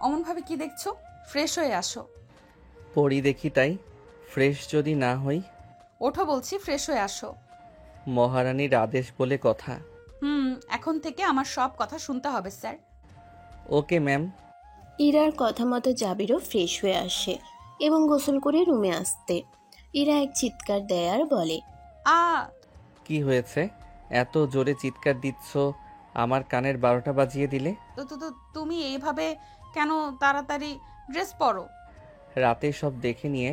অমনভাবে কি দেখছো? ফ্রেশ হয়ে আসো। পড়ি দেখি তাই। ফ্রেশ যদি না হই? ওঠো বলছি, ফ্রেশ হয়ে আসো। মহারানীর আদেশ বলে কথা। এখন থেকে আমার সব কথা শুনতে হবে স্যার। Okay ma'am. ইরার কথা মতো জাবিরও ফ্রেশ হয়ে আসে এবং গোসল করে রুমে আসতে ইরা এক চিৎকার দেয় আর বলে, আ কি হয়েছে? এত জোরে চিৎকার দিচ্ছ, আমার কানের 12টা বাজিয়ে দিলে। তো তো তো তুমি এইভাবে কেন? তাড়াতাড়ি ড্রেস পরো। রাতে সব দেখে নিয়ে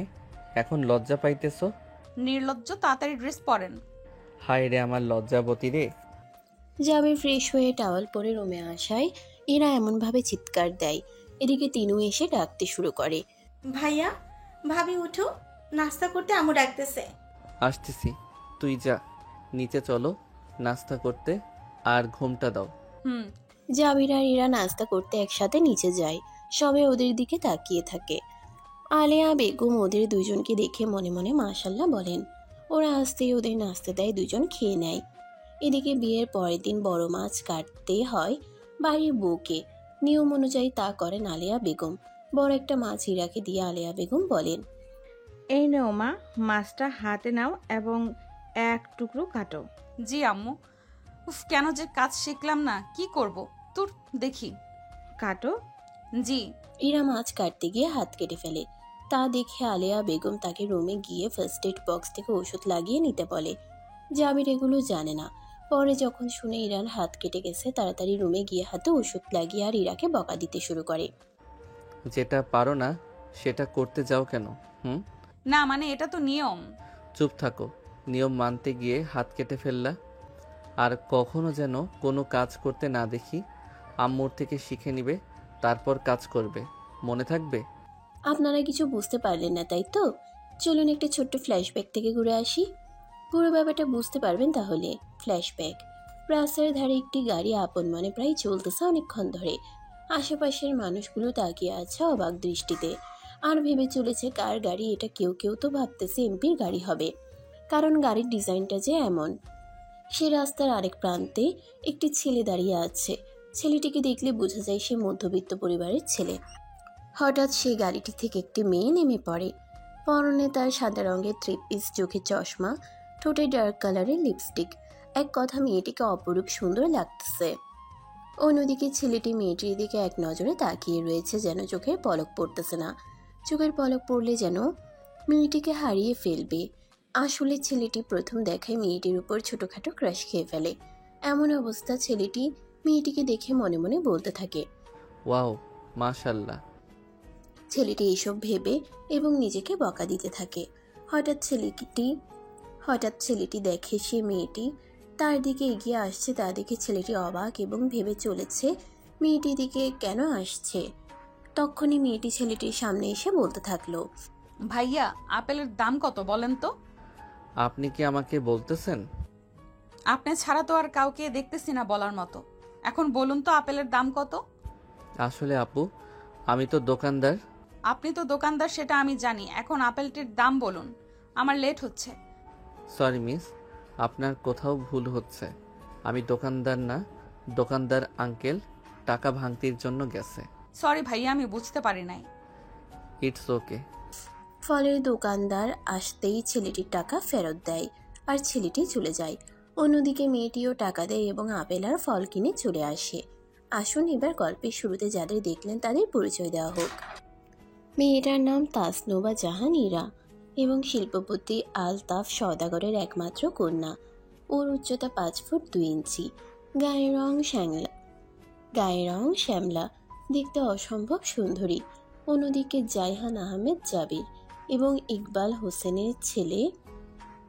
এখন লজ্জা পাইতেছো? নির্লজ্জ, তাড়াতাড়ি ড্রেস পরেন। হায় রে আমার লজ্জাবতী রে। জাবির ফ্রেশ হয়ে টাওয়াল পরে রুমে আসায় ইরা এমনভাবে চিৎকার দেয়। এদিকে তিনু এসে ডাকতে শুরু করে, ভাইয়া, ভাবি উঠো, নাস্তা করতে আম্মু ডাকতেছে। আসতেছি, তুই যা, নিচে চলো নাস্তা করতে, আর ঘুমটা দাও। জাবির আর ইরা নাস্তা করতে একসাথে নিচে যায়। সবে ওদের দিকে তাকিয়ে থাকে। আলেয়া বেগম ওদের দুজনকে দেখে মনে মনে মাশাল্লাহ বলেন। ওরা আসতেই ওদের নাস্তা দেয়, দুজন খেয়ে নেয়। এদিকে বিয়ের পরের দিন বড় মাছ কাটতে হয় বাড়ির বউকে। নিয়ম অনুযায়ী তা করেন আলেয়া বেগম। বড় একটা মাছ ইরাকে দিয়ে আলেয়া বেগম বলেন, এই নাও মা, মাছটা হাতে নাও এবং এক টুকরো কাটো। জি আম্মু। উফ, কেন যে কাজ শিখলাম না, কি করব? তোর দেখি। কাটো। জি। ইরা মাছ কাটতে গিয়ে হাত কেটে ফেলে। তা দেখে আলেয়া বেগম তাকে রুমে গিয়ে ফার্স্ট এড বক্স থেকে ওষুধ লাগিয়ে নিতে বলে। জাবির এগুলো জানে না। পরে যখন শুনে ইরার হাত কেটে গেছে, তাড়াতাড়ি রুমে গিয়ে হাতে ওষুধ লাগিয়ে আর ইরাকে বকা দিতে শুরু করে। যেটা পারো না সেটা করতে যাও কেন? না মানে এটা তো নিয়ম। চুপ থাকো। নিয়ম মানতে গিয়ে হাত কেটে ফেললা। আর কখনো যেন কোনো কাজ করতে না দেখি। আম্মুর থেকে শিখে নিবে, তারপর কাজ করবে, মনে থাকবে। আপনারা কিছু বুঝতে পারলেন না তাই তো? চলুন একটা ছোট্ট ফ্ল্যাশব্যাক থেকে ঘুরে আসি। পুরো ব্যাপারটা বুঝতে পারবেন তাহলে। ফ্ল্যাশব্যাক। রাস্তার ধারে একটি গাড়ি আপন মনে প্রায় চলতেছে অনেকক্ষণ ধরে। আশেপাশের মানুষগুলো তাকিয়ে আছে অবাক দৃষ্টিতে আর ভেবে চলেছে কার গাড়ি এটা। কেউ কেউ তো ভাবতেছে এমপির গাড়ি হবে, কারণ গাড়ির ডিজাইনটা যে এমন। সে রাস্তার আরেক প্রান্তে একটি ছেলে দাঁড়িয়ে আছে। ছেলেটিকে দেখলে বোঝা যায় সে মধ্যবিত্ত পরিবারের ছেলে। হঠাৎ সেই গাড়িটি থেকে একটি মেয়ে নেমে পড়ে। পরনে তার সাদা রঙের থ্রি পিস, চোখে চশমা, ঠোঁটে ডার্ক কালারের লিপস্টিক। এক কথা মেয়েটিকে অপরূপ সুন্দর লাগতেছে। অন্যদিকে ছেলেটি মেয়েটির দিকে এক নজরে তাকিয়ে রয়েছে, যেন চোখের পলক পড়তেছে না। চোখের পলক পড়লে যেন মেয়েটিকে হারিয়ে ফেলবে। আসলে ছেলেটি প্রথম দেখায় মেয়েটির উপর ছোটখাটো ক্রাশ খেয়ে ফেলে। এমন অবস্থা ছেলেটি মেয়েটিকে দেখে মনে মনে বলতে থাকে, ওয়াও, মাশাল্লাহ। ছেলেটি এইসব ভেবে এবং নিজেকে বকা দিতে থাকে। হঠাৎ ছেলেটি দেখে সে মেয়েটি তার দিকে এগিয়ে আসছে। তা দেখে ছেলেটি অবাক এবং ভেবে চলেছে মেয়েটির দিকে কেন আসছে। তখনই মেয়েটি ছেলেটির সামনে এসে বলতে থাকলো, ভাইয়া, আপেলের দাম কত বলেন তো? আপনি কি আমাকে বলতেছেন? আপনি ছাড়া তো আর কাউকে দেখতেছি না বলার মতো। এখন বলুন তো আপেলের দাম কত? আসলে আপু, আমি তো দোকানদার। আপনি তো দোকানদার সেটা আমি জানি, এখন আপেলটির দাম বলুন, আমার লেট হচ্ছে। সরি মিস, আপনার কোথাও ভুল হচ্ছে। আমি দোকানদার না, দোকানদার আঙ্কেল টাকা ভাঙতির জন্য গেছে। সরি ভাইয়া, আমি বুঝতে পারি নাই। It's okay. ফলে দোকানদার আসতেই ছেলেটির টাকা ফেরত দেয় আর ছেলেটি চলে যায়। অন্যদিকে মেয়েটিও টাকা দেয় এবং আপেল আর ফল কিনে চলে আসে। আসুন এবার গল্পের শুরুতে যাদের দেখলেন তাদের পরিচয় দেওয়া হোক। মেয়েটার নাম তাসনুবা জাহান ইরা এবং শিল্পপতি আলতাফ সওদাগরের একমাত্র কন্যা। ওর উচ্চতা 5 ফুট 2 ইঞ্চি। গায়ের রং শ্যামলা, দেখতে অসম্ভব সুন্দরী। অন্যদিকে জায়হান আহমেদ জাবির এবং ইকবাল হোসেনের ছেলে।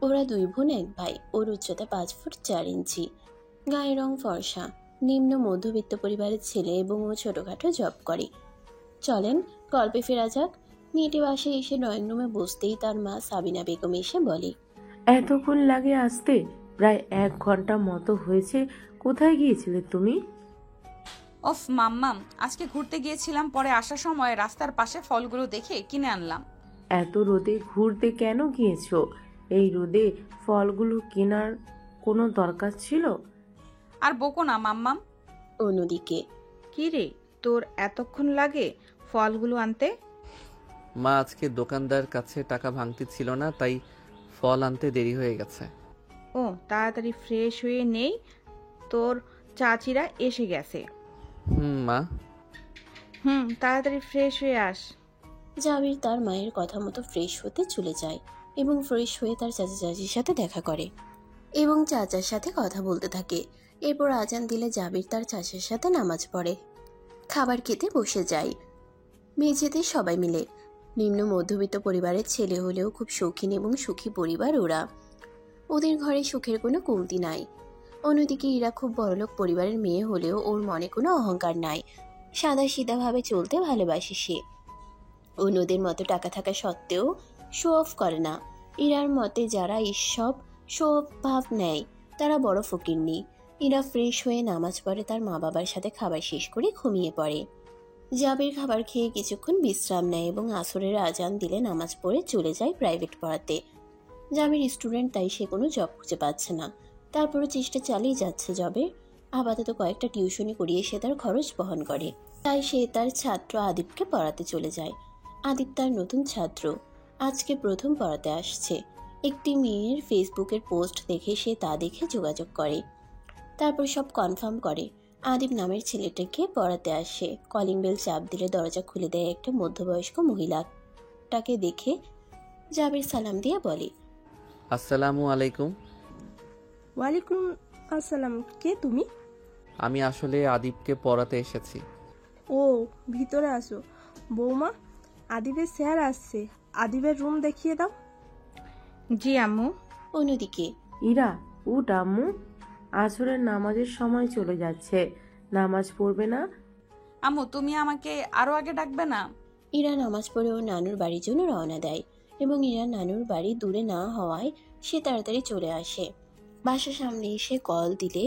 ওরা 2 বোন 1 ভাই। ওর উচ্চতা 5 ফুট 4 ইঞ্চি। গায়ের রং ফর্সা, নিম্ন মধ্যবিত্ত পরিবারের ছেলে এবং ও ছোটখাটো জব করে। চলেন গল্পে ফেরা যাক। মেয়েটি বাসায় এসে ড্রয়িং রুমে বসতেই তার মা সাবিনা বেগম এসে বলে, এতক্ষণ লাগে আসতে? প্রায় 1 ঘন্টা মতো হয়েছে। কোথায় গিয়েছিলে তুমি? অফ মাম্মাম, আজকে ঘুরতে গিয়েছিলাম, পরে আসার সময় রাস্তার পাশে ফলগুলো দেখে কিনে আনলাম। এত রোদে ঘুরতে কেন গিয়েছো? এই রোদে ফলগুলো কেনার কোনো দরকার ছিল? আর বকো না মাম্মাম। অন্যদিকে, কি রে, তোর এতক্ষণ লাগে ফলগুলো আনতে? মা আজকে দোকানদার কাছে টাকা ভাঙতি ছিল না, তাই ফল আনতে দেরি হয়ে গেছে। ও, তাড়াতাড়ি ফ্রেশ হয়ে নেই, তোর চাচিরা এসে গেছে। মা। তাড়াতাড়ি ফ্রেশ হয়ে আস। জাবির তার মায়ের কথা মতো ফ্রেশ হতে চলে যায় এবং ফ্রেশ হয়ে তার চাচা চাচির সাথে দেখা করে এবং চাচার সাথে কথা বলতে থাকে। এরপর আজান দিলে জাবির তার চাচার সাথে নামাজ পড়ে, খাবার খেতে বসে যায় মেঝেতে সবাই মিলে। নিম্ন মধ্যবিত্ত পরিবারের ছেলে হলেও খুব শৌখিন এবং সুখী পরিবার ওরা। ওদের ঘরে সুখের কোনো কমতি নাই। অন্যদিকে ইরা খুব বড়লোক পরিবারের মেয়ে হলেও ওর মনে কোনো অহংকার নাই। সাদা সিধাভাবে চলতে ভালোবাসে সে। অন্যদের মতো টাকা থাকা সত্ত্বেও শো অফ করে না। ইরার মতে যারা এইসব শো অফ ভাব নেয় তারা বড় ফকিরনি। ইরা ফ্রেশ হয়ে নামাজ পড়ে, তার মা বাবার সাথে খাবার শেষ করে ঘুমিয়ে পড়ে। জাবির খাবার খেয়ে কিছুক্ষণ বিশ্রাম নেয় এবং আসরের আজান দিলে নামাজ পড়ে চলে যায় প্রাইভেট পড়াতে। জাবির স্টুডেন্ট, তাই সে কোনো জব খুঁজে পাচ্ছে না। তারপরে চেষ্টা চালিয়ে যাচ্ছে জবের। আপাতত কয়েকটা টিউশনি করিয়ে সে তার খরচ বহন করে। তাই সে তার ছাত্র আদিবকে পড়াতে চলে যায়। আদিব তার নতুন ছাত্র, আজকে প্রথম পড়াতে আসছে। একটি মেয়ের ফেসবুকের পোস্ট দেখে সে তা দেখে যোগাযোগ করে, তারপর সব কনফার্ম করে। আদিব নামের ছেলেটাকে পড়াতে আসে। কলিং বেল চাপ দিলে দরজা খুলে দেয় একটা মধ্যবয়স্ক মহিলাটাকে দেখে জাবির সালাম দিয়ে বলে, আসসালামু আলাইকুম। ওয়ালাইকুম আসসালাম। কে তুমি? আমি আসলে আদিবকে পড়াতে এসেছি। ও, ভিতরে আসো। বৌমা, আদিবের স্যার আসছে, আদিবের রুম দেখিয়ে দাও। জি আম্মু। অন্যদিকে ইরা, উঠ আম্মু, আসরের নামাজের সময় চলে যাচ্ছে, নামাজ পড়বে না? আম্মু, তুমি আমাকে আরো আগে ডাকবে না? ইরা নামাজ পড়ে ওর নানুর বাড়ির জন্য রওনা দেয় এবং ইরা নানুর বাড়ি দূরে না হওয়ায় সে তাড়াতাড়ি চলে আসে। বাসার সামনে এসে কল দিলে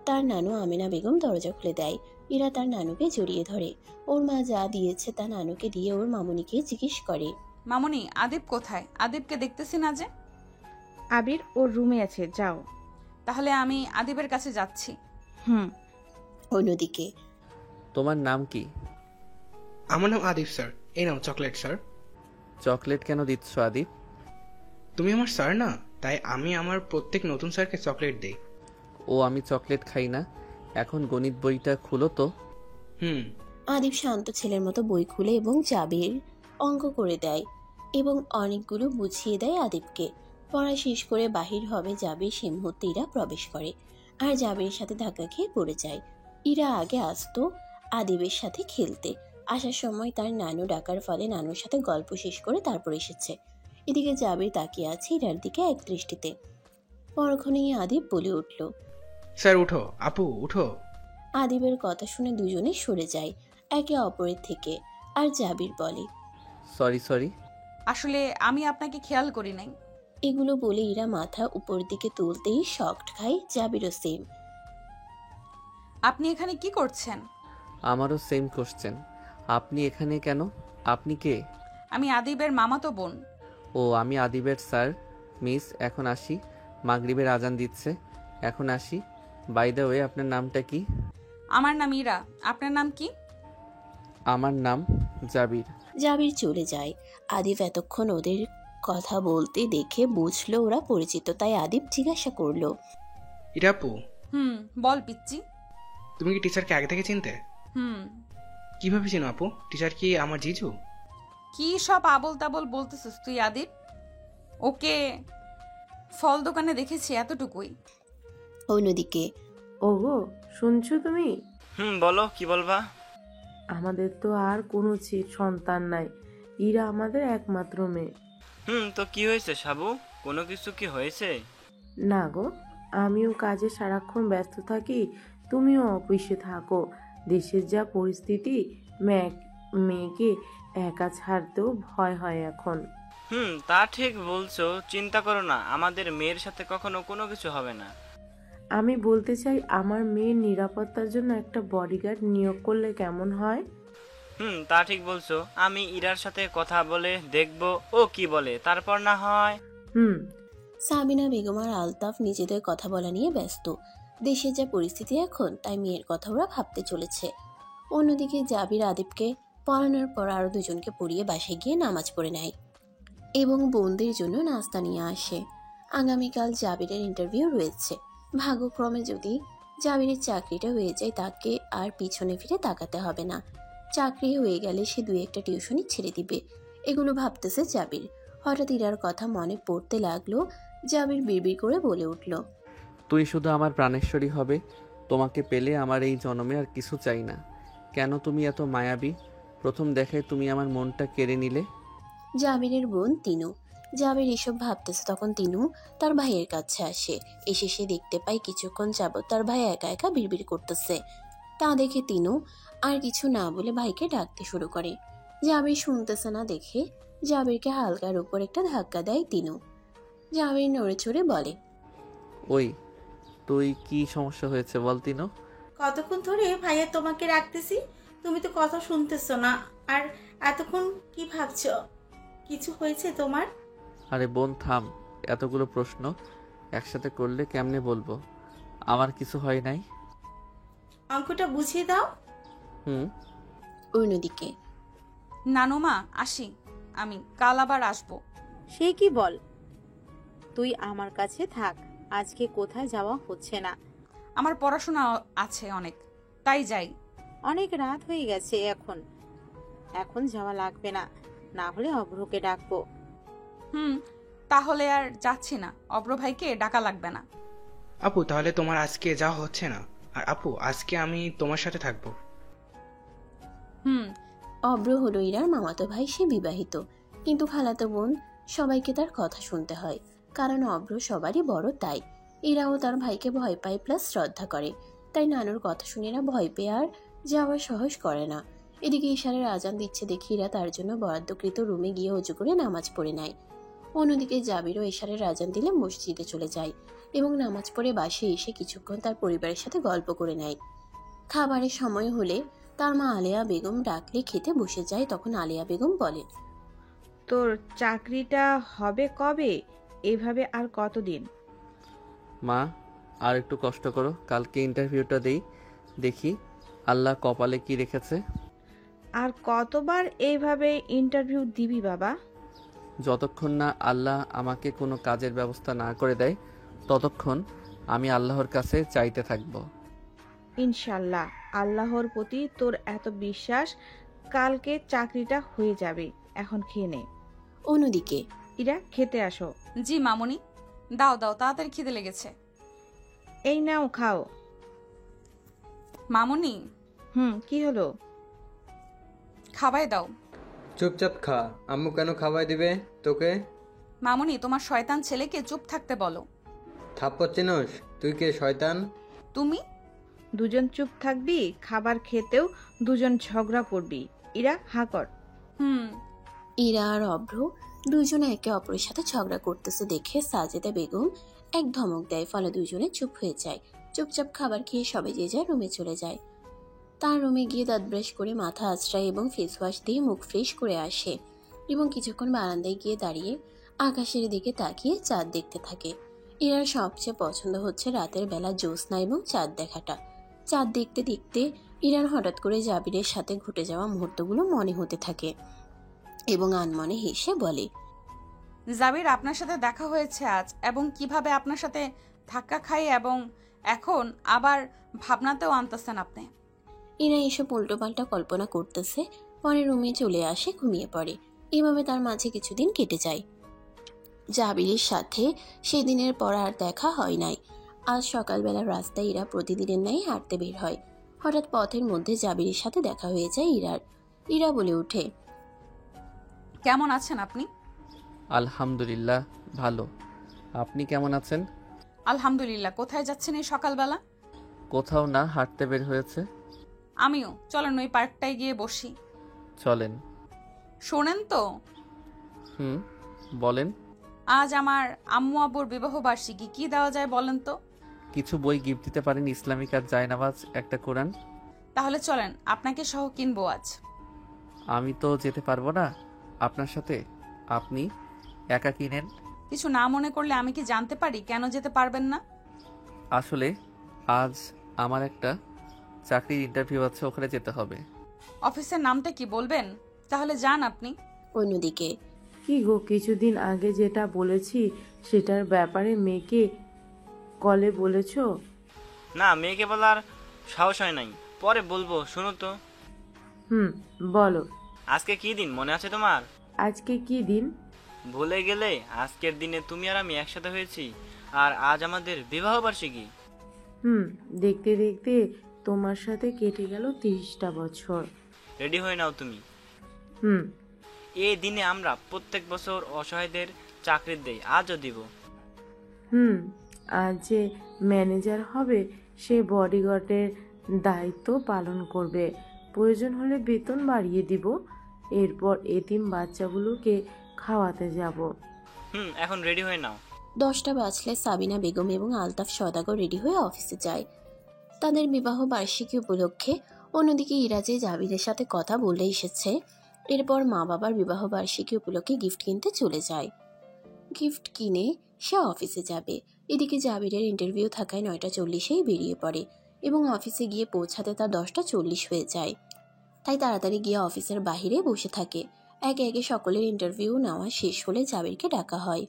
তার নানু আমিনা বেগম দরজা খুলে দেয়। ইরা তার নানুকে জড়িয়ে ধরে। ওর মা যা দিয়েছে তা নানুকে দিয়ে ওর মামুনিকে জিজ্ঞেস করে, মামুনি, আদিব কোথায়? আদিবকে দেখতেছি না যে। আবির ওর রুমে আছে, যাও। তাহলে আমি আদিবের কাছে যাচ্ছি। অন্যদিকে তোমার নাম কি? আমার নাম আদিব স্যার। এই নাও চকলেট স্যার। চকলেট কেন দিচ্ছ আদিব? তুমি আমার স্যার না, তাই আমি আমার প্রত্যেক নতুন স্যারকে চকলেট দেই। ও, আমি চকলেট খাই না। এখন গণিত বইটা খুলো তো। আদিব শান্ত ছেলের মতো বই খুলে এবং জাবির অঙ্ক করে দেয় এবং অনেকগুলো বুঝিয়ে দেয় আদিবকে। পড়া শেষ করে বাহির হবে জাবির, সে মুহূর্তে ইরা প্রবেশ করে আর জাবির সাথে ধাক্কা খেয়ে পড়ে যায়। ইরা আগে আসতো আদিবের সাথে খেলতে, আসার সময় তার নানু ডাকার ফলে নানুর সাথে গল্প শেষ করে তারপর এসেছে। এদিকে জাবির তাকিয়ে আছে ইরার দিকে এক দৃষ্টিতে। পরক্ষণেই আদিব বলে উঠল, স্যার উঠো, আপু উঠো। আদিবের কথা শুনে দুজনে সরে যায় একে অপরের থেকে আর জাবির বলে, সরি। আসলে আমি আপনাকে খেয়াল করি নাই। এগুলো বলে ইরা মাথা উপর দিকে তুলতেই শকড খায়। জাবিরও সেম। আপনি এখানে কি করছেন? আমারও সেম কোশ্চেন। আপনি এখানে কেন? আপনি কে? আমি আদিবের মামাতো বোন। ও, আমি আদিবের স্যার। মিস, এখন আসি। মাগরিবের আজান দিচ্ছে, এখন আসি। বাই দ্য ওয়ে, আপনার নামটা কি? আমার নাম ইরা। আপনার নাম কি? আমার নাম জাবির। জাবির চলে যায়। আদিব এতক্ষণ ওদের কথা বলতে দেখে বুঝলো ওরা পরিচিত, তাই আদিব জিজ্ঞাসা করলো, ইরাপু, বল পিচ্চি। তুমি কি টিচারকে আগে থেকে চিনতে? কিভাবে চিনো আপু? টিচার কি আমার জিজু? কি সব আবল তাবল বলতেছিস তুই আদিব? ওকে ফল দোকানে দেখেছি, এতটুকুই। অন্যদিকে ওগো, শুনছো তুমি? বলো, কি বলবা? আমাদের তো আর কোনো সন্তান নাই, ইরা আমাদের একমাত্র মেয়ে। তো কি হয়েছে সাবু? কোনো কিছু কি হয়েছে? না গো, আমিও কাজে সারাক্ষণ ব্যস্ত থাকি, তুমিও অফিসে থাকো। দেশের যা পরিস্থিতি, মেয়েকে একা ছাড়তেও ভয় হয় এখন। তা ঠিক বলছো, চিন্তা করো না, আমাদের মেয়ের সাথে কখনো কোনো কিছু হবে না। আমি বলতে চাই, আমার মেয়ের নিরাপত্তার জন্য একটা বডিগার্ড নিয়োগ করলে কেমন হয়? তা ঠিক বলছো, আমি ইরার সাথে কথা বলে দেখবো ও কি বলে, তারপর না হয়। সাবিনা বেগম আর আলতাফ নিজেদের কথা বলা নিয়ে ব্যস্ত। দেশের যা পরিস্থিতি এখন, তাই মেয়ের কথা ওরা ভাবতে চলেছে। অন্যদিকে জাবির আদিবকে পড়ানোর পর আরও দুজনকে পড়িয়ে বাসায় গিয়ে নামাজ পড়ে নেয় এবং বোনদের জন্য নাস্তা নিয়ে আসে। আগামীকাল জাবিরের ইন্টারভিউ রয়েছে। ভাগ্যক্রমে যদি জাবিরের চাকরিটা হয়ে যায় তাকে আর পিছনে ফিরে তাকাতে হবে না। চাকরি হয়ে গেলে সে 2-1টা টিউশনি ছেড়ে দিবে। এগুলো ভাবতেছে জাবির। হঠাৎ ইরার কথা মনে পড়তে লাগলো। জাবির বিড়বিড় করে বলে উঠল, তুই শুধু আমার প্রাণেশ্বরী হবে। তোমাকে পেলে আমার এই জন্মে আর কিছু চাই না। কেন তুমি এত মায়াবী? প্রথম দেখায় তুমি আমার মনটা কেড়ে নিলে। জাবিরের বোন তিনু। জাবির এসব ভাবতেছে তখন তিনু তার ভাইয়ের কাছে আসে। এসে সে দেখতে পায় কিছুক্ষণ যাবত তার ভাই একা একা বিড়বিড় করতেছে। তা দেখে তিনু আর কিছু না বলে ভাইকে ডাকতে শুরু করে। জাবির শুনতেছে না দেখে জাবিরকে হালকার উপর একটা ধাক্কা দেয় তিনু। জাবির নড়ে চড়ে বলে, ওই তুই কি সমস্যা হয়েছে বল তিনো? কতক্ষণ ধরে ভাইয়া তোমাকে রাখতেছি, তুমি তো কথা শুনতেছো না। আর এতক্ষণ কি ভাবছো? কিছু হয়েছে তোমার? আরে বোন থাম, এতগুলো প্রশ্ন একসাথে করলে কেমনে বলবো? আমার কিছু হয় নাই। অঙ্কটা বুঝিয়ে দাও। অন্যদিকে নানুমা আসি, আমি কাল আবার আসবো। সে কি বল, তুই আমার কাছে থাক, আজকে কোথায় যাওয়া হচ্ছে না। আমার পড়াশোনা আছে অনেক, তাই যাই। অনেক রাত হয়ে গেছে, এখন যাওয়া লাগবে না, না হলে অভ্রকে ডাকবো। তাহলে আর যাচ্ছি না, অব্র ভাইকে ডাকা লাগবে না। আপু তাহলে তোমার আজকে যাওয়া হচ্ছে না? আর আপু আজকে আমি তোমার সাথে থাকবো। অব্র হলো ইরার মামাতো ভাই। সে বিবাহিত, কিন্তু খালাতো বোন সবাইকে তার কথা শুনতে হয়, কারণ অব্র সবারই বড়। তাই ইরাও তার ভাইকে ভয় পায় প্লাস শ্রদ্ধা করে। তাই নানুর কথা শুনে এরা ভয় পেয়ে আর যাওয়া সাহস করে না। এদিকে ইশারের আজান দিচ্ছে দেখে ইরা তার জন্য বরাদ্দকৃত রুমে গিয়ে অজু করে নামাজ পড়ে নেয়। অন্যদিকে জাবিরও ইশারের আজান দিলে মসজিদে চলে যায় এবং নামাজ পড়ে বাসে এসে কিছুক্ষণ তার পরিবারের সাথে গল্প করে নেয়। খাবারের সময় হলে তার মা আলেয়া বেগম ডাকলে খেতে বসে যায়। তখন আলেয়া বেগম বলে, তোর চাকরিটা হবে কবে? এভাবে আর কতদিন? মা আর একটু কষ্ট করো, কালকে ইন্টারভিউটা দেই, দেখি আল্লাহ কপালে কি রেখেছে। আর কতবার এইভাবে ইন্টারভিউ দিবি বাবা? যতক্ষণ না আল্লাহ আমাকে কোনো কাজের ব্যবস্থা না করে দেয় ততক্ষণ আমি আল্লাহর কাছে চাইতে থাকব। ইনশাল্লাহ, আল্লাহর প্রতি তোর এত বিশ্বাস, কালকে চাকরিটা হয়ে যাবে। এখন খেয়ে নে। অন্যদিকে ইরা, খেতে আসো। জি মামুনি, দাও দাও, তাড়াতাড়ি খিদে লেগেছে। এই নাও খাও। মামুনি। কি হলো? খাবাই দাও। চুপচাপ খা। আম্মু কেন খাওয়াই দিবে তোকে? মামুনি, তোমার শয়তান ছেলেকে চুপ থাকতে বলো। থাপ্পড় চিনোস? তুই কে শয়তান? তুমি দুজন চুপ থাকবি, খাবার খেতেও দুজন ঝগড়া করবি। ইরা, হা কর। ইরা আর অভ্র দুজনে একে অপরের সাথে ঝগড়া করতেছে দেখে সাজেদা বেগম এক ধমক দেয়, ফলে দুজনে চুপ হয়ে যায়। চুপচাপ খাবার খেয়ে সবাই যে যায় রুমে চলে যায়। তার রুমে গিয়ে দাঁত ব্রাশ করে মাথা আঁচড়ায় এবং ফেস ওয়াশ দিয়ে মুখ ফ্রেশ করে আসে এবং কিছুক্ষণ বারান্দায় গিয়ে দাঁড়িয়ে আকাশের দিকে তাকিয়ে চাঁদ দেখতে থাকে। ইরার সবচেয়ে পছন্দ হচ্ছে রাতের বেলা জ্যোৎস্না এবং চাঁদ দেখাটা। চাঁদ দেখতে দেখতে ইরার হঠাৎ করে জাবিরের সাথে ঘটে যাওয়া মুহূর্তগুলো মনে হতে থাকে এবং আনমনে হেসে বলে, জাবির, আপনার সাথে দেখা হয়েছে আজ এবং কিভাবে আপনার সাথে ধাক্কা খাই এবং এখন আবার ভাবনাতেও আনতেছেন আপনি। ইরা এসব উল্টোপাল্টা কল্পনা করতেছে। পরে রুমে চলে আসে, ঘুমিয়ে পড়ে। এভাবে তার মাঝে কিছুদিন কেটে যায়। জাবিরের সাথে সেদিনের পর আর দেখা হয় নাই। আজ সকালবেলা রাস্তায় ইরা প্রতিদিনের ন্যায় হাঁটতে বের হয়। হঠাৎ পথের মধ্যে জাবিরের সাথে দেখা হয়ে যায় ইরার। ইরা বলে ওঠে, কেমন আছেন আপনি? আলহামদুলিল্লাহ ভালো। আপনি কেমন আছেন? আলহামদুলিল্লাহ। কোথায় যাচ্ছেন এই সকালবেলা? কোথাও না, হাঁটতে বের হয়েছে। আমিও। চলেন ওই পার্কটায় গিয়ে বসি। চলেন। শোনেন তো? বলেন। আজ আমার আম্মু আব্বুর বিবাহ বার্ষিকী, কি দেওয়া যায় বলেন তো? কিছু বই গিফট দিতে পারেন, ইসলামিক আর জায়নামাজ, একটা কোরআন। তাহলে চলেন, আপনাকে সহ কিনবো আজ। আমি তো যেতে পারবো না আপনার সাথে, আপনি একা কিনেন। কিছু না মনে করলে আমি কি জানতে পারি কেন যেতে পারবেন না? আসলে আজ আমার একটা চাকরির ইন্টারভিউ আছে, ওখানে যেতে হবে। অফিসের নামটা কি বলবেন? তাহলে যান আপনি। অন্যদিকে কি গো, কিছুদিন আগে যেটা বলেছি সেটার ব্যাপারে মেয়েকে কলে বলেছো? না, মেয়েকে বলার সাহস হয় নাই, পরে বলবো। শুনো তো, বলো। আজকে কি দিন মনে আছে তোমার? আজকে কি দিন? ভুলে গেলে? আজকের দিনে তুমি আর আমি একসাথে হয়েছি, আর আজ আমাদের বিবাহ বার্ষিকী। দেখতে দেখতে তোমার সাথে কেটে গেল 30টা বছর। রেডি হয়ে নাও তুমি। এই দিনে আমরা প্রত্যেক বছর অসহায়দের চাকরি দেই, আজও দিব। আজ যে ম্যানেজার হবে সে বডিগার্ডের দায়িত্ব পালন করবে, প্রয়োজন হলে বেতন বাড়িয়ে দিব। এরপর এতিম বাচ্চাগুলোকে খাওয়াতে যাব। এখন রেডি হয়ে নাও। 10টা বাজলে সাবিনা বেগম এবং আলতাফ সওদাগর রেডি হয়ে অফিসে যায় তাদের বিবাহ বার্ষিকী উপলক্ষে। অন্যদিকে ইরা যে জাবিরের সাথে কথা বলে এসেছে, এরপর মা বাবার বিবাহ বার্ষিকী উপলক্ষে গিফট কিনতে চলে যায়। গিফট কিনে সে অফিসে যাবে। এদিকে জাবিরের ইন্টারভিউ থাকায় 9টা 40-এই বেরিয়ে পড়ে এবং অফিসে গিয়ে পৌঁছাতে তার 10টা 40 হয়ে যায়। তাই তাড়াতাড়ি গিয়ে অফিসের বাইরে বসে থাকে। একে একে সকলের ইন্টারভিউ নেওয়া শেষ হলে জাবিরকে ডাকা হয়।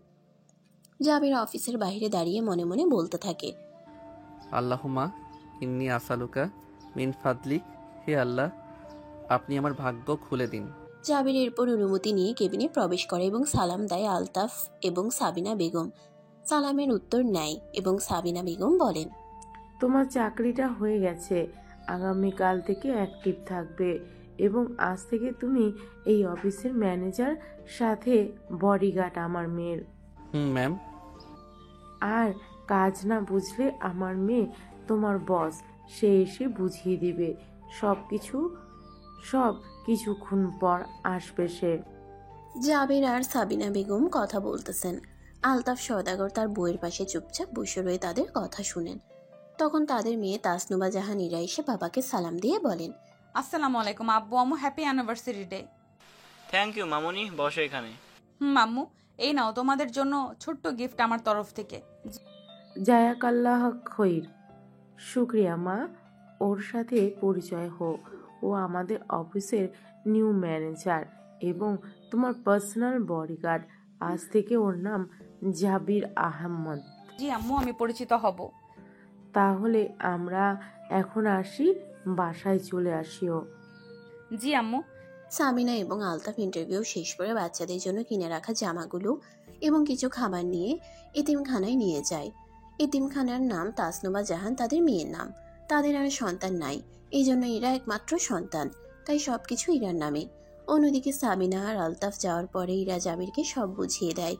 জাবির অফিসের বাইরে দাঁড়িয়ে মনে মনে বলতে থাকে, আল্লাহুম্মা ইন্নী আসালুকা মিন ফাদলিক, হে আল্লাহ, আপনি আমার ভাগ্য খুলে দিন। জাবির এরপর অনুমতি নিয়ে কেবিনে প্রবেশ করে এবং সালাম দেয় আলতাফ এবং সাবিনা বেগম। সালামের উত্তর নেয় এবং সাবিনা বেগম বলেন, তোমার চাকরিটা হয়ে গেছে, আগামীকাল থেকে অ্যাক্টিভ থাকবে এবং আজ থেকে তুমি এই অফিসের ম্যানেজার, সাথে বডিগার্ড আমার মেয়ের। ম্যাম। আর কাজ না বুঝলে আমার মেয়ে তোমার বস, সে এসে বুঝিয়ে দিবে সব কিছুক্ষণ পর আসবে সে। জাবির আর সাবিনা বেগম কথা বলতেছেন। আলতাফ সওদাগর তার বইয়ের পাশে চুপচাপ বসে রয়ে তাদের কথা শুনেন। তখন তাদের মেয়ে তাসনুবা জাহান ইরা এসে বাবাকে সালাম দিয়ে বলেন, আসসালামু আলাইকুম আব্বু আম্মু, happy anniversary day. Thank you মামুনি, বসো এখানে। আম্মু, এই নাও তোমাদের জন্য ছোট্ট গিফট আমার তরফ থেকে। জায়াকাল্লাহ খৈর। শুক্রিয়া মা, ওর সাথে পরিচয় হোক। ও আমাদের অফিসের নিউ ম্যানেজার এবং তোমার পার্সোনাল বডিগার্ড। আজ থেকে ওর নাম জাবির আহমদ। জি আম্মু, আমি পরিচিত হব। তাহলে আমরা এখন আসি, বাসায় চলে আসিও। জি আম্মু। সাবিনা এবং আলতাফ ইন্টারভিউ শেষ করে বাচ্চাদের জন্য কিনে রাখা জামাগুলো এবং কিছু খাবার নিয়ে এতিমখানায় নিয়ে যায়। এতিমখানার নাম তাসনুবা জাহান, তাদের মেয়ের নাম। তাদের আর সন্তান নাই, এই জন্য এরা একমাত্র সন্তান, তাই সবকিছু ইরার নামে। অন্যদিকে সাবিনা আর আলতাফ যাওয়ার পরে ইরা জাবিরকে সব বুঝিয়ে দেয়।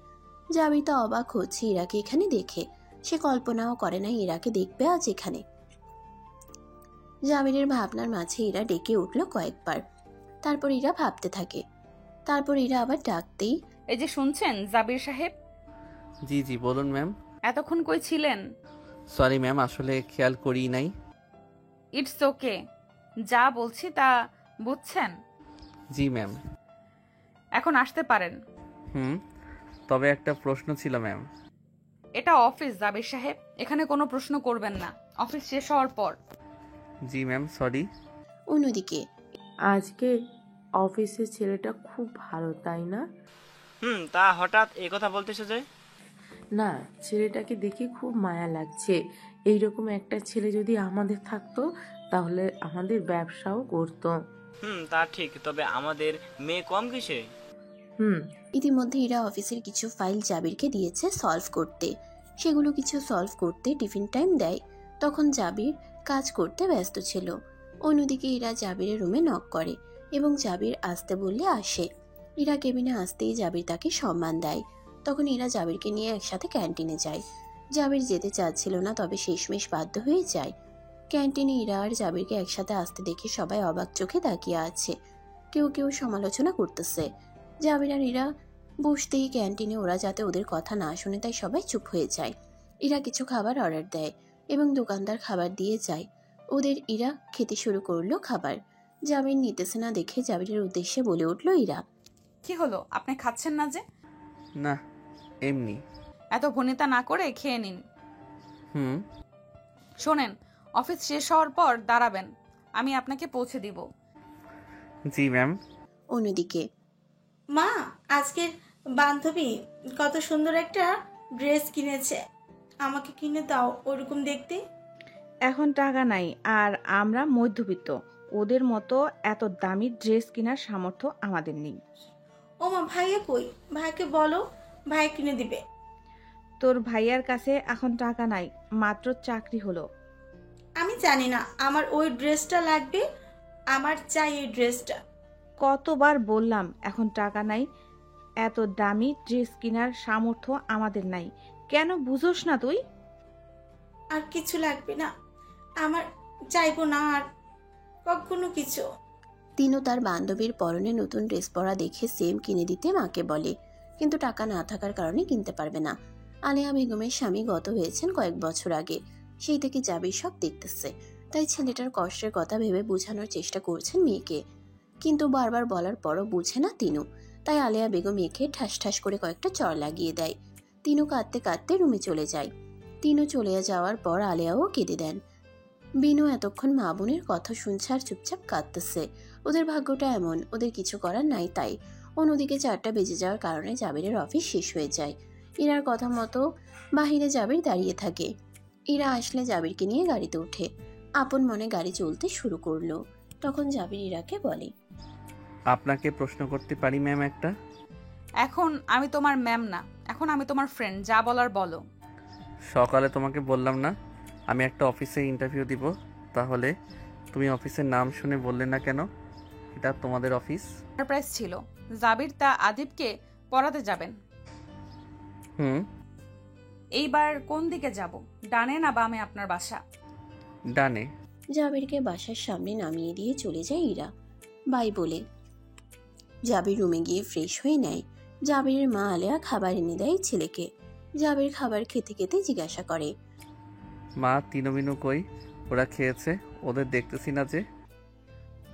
জাবির তো অবাক হচ্ছে ইরাকে এখানে দেখে। সে কল্পনাও করে না ইরাকে দেখবে আজ এখানে। জাবিরের ভাবনার মাঝে ইরা ডেকে উঠল কয়েকবার। তারপর ইরা ভাবতে থাকে। তারপর ইরা আবার ডাকতেই, এই যে শুনছেন জাবির সাহেব? জি জি বলুন ম্যাম। এতক্ষণ কই ছিলেন? সরি ম্যাম, আসলে খেয়াল করি নাই। ইটস ওকে, যা বলছি তা বুঝছেন? জি ম্যাম। এখন আসতে পারেন। তবে একটা প্রশ্ন ছিল ম্যাম। এটা অফিস জাবির সাহেব, এখানে কোনো প্রশ্ন করবেন না, অফিস শেষ হওয়ার পর। জি ম্যাম, সরি। অন্যদিকে আজকে অফিসের ছেলেটা খুব ভালো, তাই না? তা হঠাৎ এই কথা বলতেছো যে? না, ছেলেটাকে দেখে খুব মায়া লাগছে। এইরকম একটা ছেলে যদি আমাদের থাকতো তাহলে আমাদের ব্যবসাও করতো। তা ঠিক, তবে আমাদের মেয়ে কম কিসে? ইতিমধ্যে ইরা অফিসের কিছু ফাইল জাবিরকে দিয়েছে সলভ করতে। সেগুলো কিছু সলভ করতে টিফিন টাইম দেয়। তখন জাবির কাজ করতে ব্যস্ত ছিল। অন্যদিকে ইরা জাবিরের রুমে নক করে এবং জাবির আসতে বললে আসে। ইরা কেবিনে আসতেই জাবির তাকে সম্মান দেয়। তখন ইরা জাবিরকে নিয়ে একসাথে ক্যান্টিনে যায়। জাবির যেতে চাচ্ছিল না, তবে শেষমেশ বাধ্য হয়ে যায়। ক্যান্টিনে ইরা আর জাবিরকে একসাথে আসতে দেখে সবাই অবাক চোখে তাকিয়ে আছে। কেউ কেউ সমালোচনা করতেছে। জাবির আর ইরা বসতেই ক্যান্টিনে ওরা যাতে ওদের কথা না শুনে তাই সবাই চুপ হয়ে যায়। ইরা কিছু খাবার অর্ডার দেয় এবং দোকানদার খাবার দিয়ে যায়। ওদের ইরা খেতে শুরু করলো খাবার। জাবির নিতেছে না দেখে জাবিরের উদ্দেশ্যে বলে উঠল ইরা, কি হলো, আপনি খাচ্ছেন না যে? না, এমনি। এত ভনিতা না করে খেয়ে নিন। হুম। শোনেন, অফিস শেষ হওয়ার পর দাঁড়াবেন, আমি আপনাকে পৌঁছে দিব। জি ম্যাম। অন্যদিকে মা, আজকের বান্ধবী কত সুন্দর একটা ড্রেস কিনেছে, আমাকে কিনে দাও ওরকম দেখতে। এখন টাকা নাই, আর আমরা মধ্যবিত্ত, ওদের মতো এত দামি ড্রেস কেনার সামর্থ্য আমাদের নেই। ও মা, ভাইয়া কই? ভাইকে বলো, ভাই কিনে দিবে। তোর ভাইয়ার কাছে এখন টাকা নাই, মাত্র চাকরি হলো। আমি জানি না, আমার ওই ড্রেসটা লাগবে, আমার চাই এই ড্রেসটা। কতবার বললাম এখন টাকা নাই, এত দামি ড্রেস কেনার সামর্থ্য আমাদের নাই, কেন বুঝোস না তুই? আর কিছু লাগবে না, আমার চাইবো না আর কখনো কিছু। তিনও তার বান্ধবীর পরনে নতুন ড্রেস পরা দেখে সেম কিনে দিতে মাকে বলে, কিন্তু টাকা না থাকার কারণে কিনতে পারবে না। আলেয়া বেগমের স্বামী গত হয়েছেন কয়েক বছর আগে, সেই থেকে জাবির সব দেখতেছে, তাই ছেলেটার কষ্টের কথা ভেবে বোঝানোর চেষ্টা করছেন মেয়েকে, কিন্তু বারবার বলার পরও বুঝে না তিনু। তাই আলেয়া বেগম মেয়েকে ঠাস ঠাস করে কয়েকটা চড় লাগিয়ে দেয়। তিনু কাঁদতে কাঁদতে রুমে চলে যায়। তিনু চলে যাওয়ার পর আলেয়াও কেঁদে দেন। বিনু এতক্ষণ মা বোনের কথা শুনছে আর চুপচাপ কাঁদতেছে। ওদের ভাগ্যটা এমন, ওদের কিছু করার নাই তাই। অন্যদিকে 4টা বেজে যাওয়ার কারণে জাবিরের অফিস শেষ হয়ে যায়। ইরার কথা মতো বাহিরে জাবির দাঁড়িয়ে থাকে। ইরা আসলে জাবিরকে নিয়ে গাড়িতে ওঠে। আপন মনে গাড়ি চলতে শুরু করলো। তখন জাবির ইরাকে বলে, আপনাকে প্রশ্ন করতে পারি ম্যাম একটা? এখন আমি তোমার ম্যাম না, এখন আমি তোমার ফ্রেন্ড, যা বলার বলো। সকালে তোমাকে বললাম না আমি একটা অফিসে ইন্টারভিউ দিব, তাহলে তুমি অফিসের নাম শুনে বললে না কেন এটা তোমাদের অফিস? সারপ্রাইজ ছিল, জাবির তা আদিবকে পড়াতে যাবেন। এইবার কোন দিকে যাব, ডানে না বামে আপনার বাসা? ডানে। জাবিরকে বাসার সামনে নামিয়ে দিয়ে চলে যায় ইরা বাই বলে। জাবির রুমে গিয়ে ফ্রেশ হয়ে নেয়। জাবিরের মা আলেয়া খাবার এনে দেয় ছেলেকে। জাবির খাবার খেতে খেতে জিজ্ঞাসা করে, মা তিনবিনু কই? ওরা খেয়েছে? ওদের দেখতেছি না যে।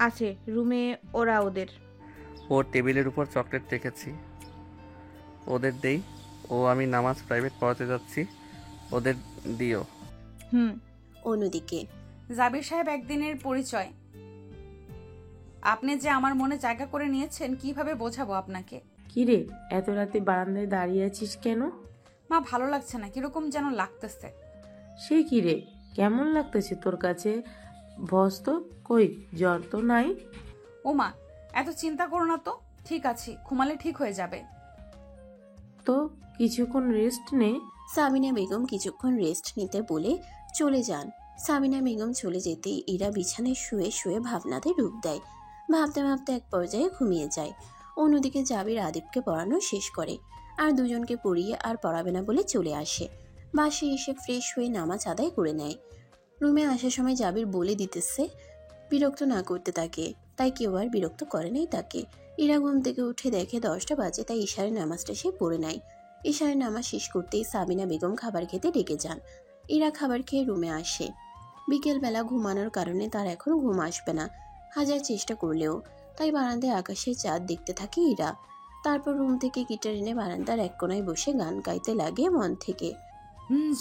আছে রুমে, ওরা ওদের। ওর টেবিলের উপর চকলেট রেখেছি, ওদের দেই। ও আমি নামাজ প্রাইভেট পড়াতে যাচ্ছি, ওদের দিও। অন্যদিকে জাবির সাহেব একদিনের পরিচয়, আপনি যে আমার মনে জায়গা করে নিয়েছেন কিভাবে বোঝাবো আপনাকে? কিরে, এত রাতে বারান্দায় দাঁড়িয়ে আছিস কেন? মা ভালো লাগছে না, কিরকম যেন লাগতেছে। সে কিরে, কেমন লাগতেছে তোর কাছে? বস তো কই, জ্বর তো নাই? ও মা, এত চিন্তা করো না তো, ঠিক আছে, ঘুমালে ঠিক হয়ে যাবে। তো কিছুক্ষণ রেস্ট নে। সাবিনা বেগম কিছুক্ষণ রেস্ট নিতে বলে চলে যান। সাবিনা বেগম চলে যেতে ইরা বিছানায় শুয়ে শুয়ে ভাবনাতে ডুব দেয়। ভাবতে ভাবতে এক পর্যায়ে ঘুমিয়ে যায়। অন্যদিকে জাবির আদিবকে পড়ানো শেষ করে, আর দুজনকে পড়িয়ে আর পড়াবে না বলে চলে আসে। বাসায় এসে ফ্রেশ হয়ে নামাজ আদায় করে নেয়। রুমে আসার সময় জাবির বলে দিতেছে বিরক্ত না করতে তাকে, তাই কেউ আর বিরক্ত করে নাই তাকে। ইরা ঘুম থেকে উঠে দেখে 10টা বাজে, তাই ইশারের নামাজটা সে পড়ে নেয়। ইশারের নামাজ শেষ করতেই সাবিনা বেগম খাবার খেতে ডেকে যান। ইরা খাবার খেয়ে রুমে আসে। বিকেলবেলা ঘুমানোর কারণে তার এখন ঘুম আসবে না, হাজার চেষ্টা করলেও। তাই বারান্দায় আকাশের চাঁদ দেখতে থাকে ইরা। তারপর রুম থেকে গিটার এনে বারান্দার এক কোনায় বসে গান গাইতে লাগে মন থেকে।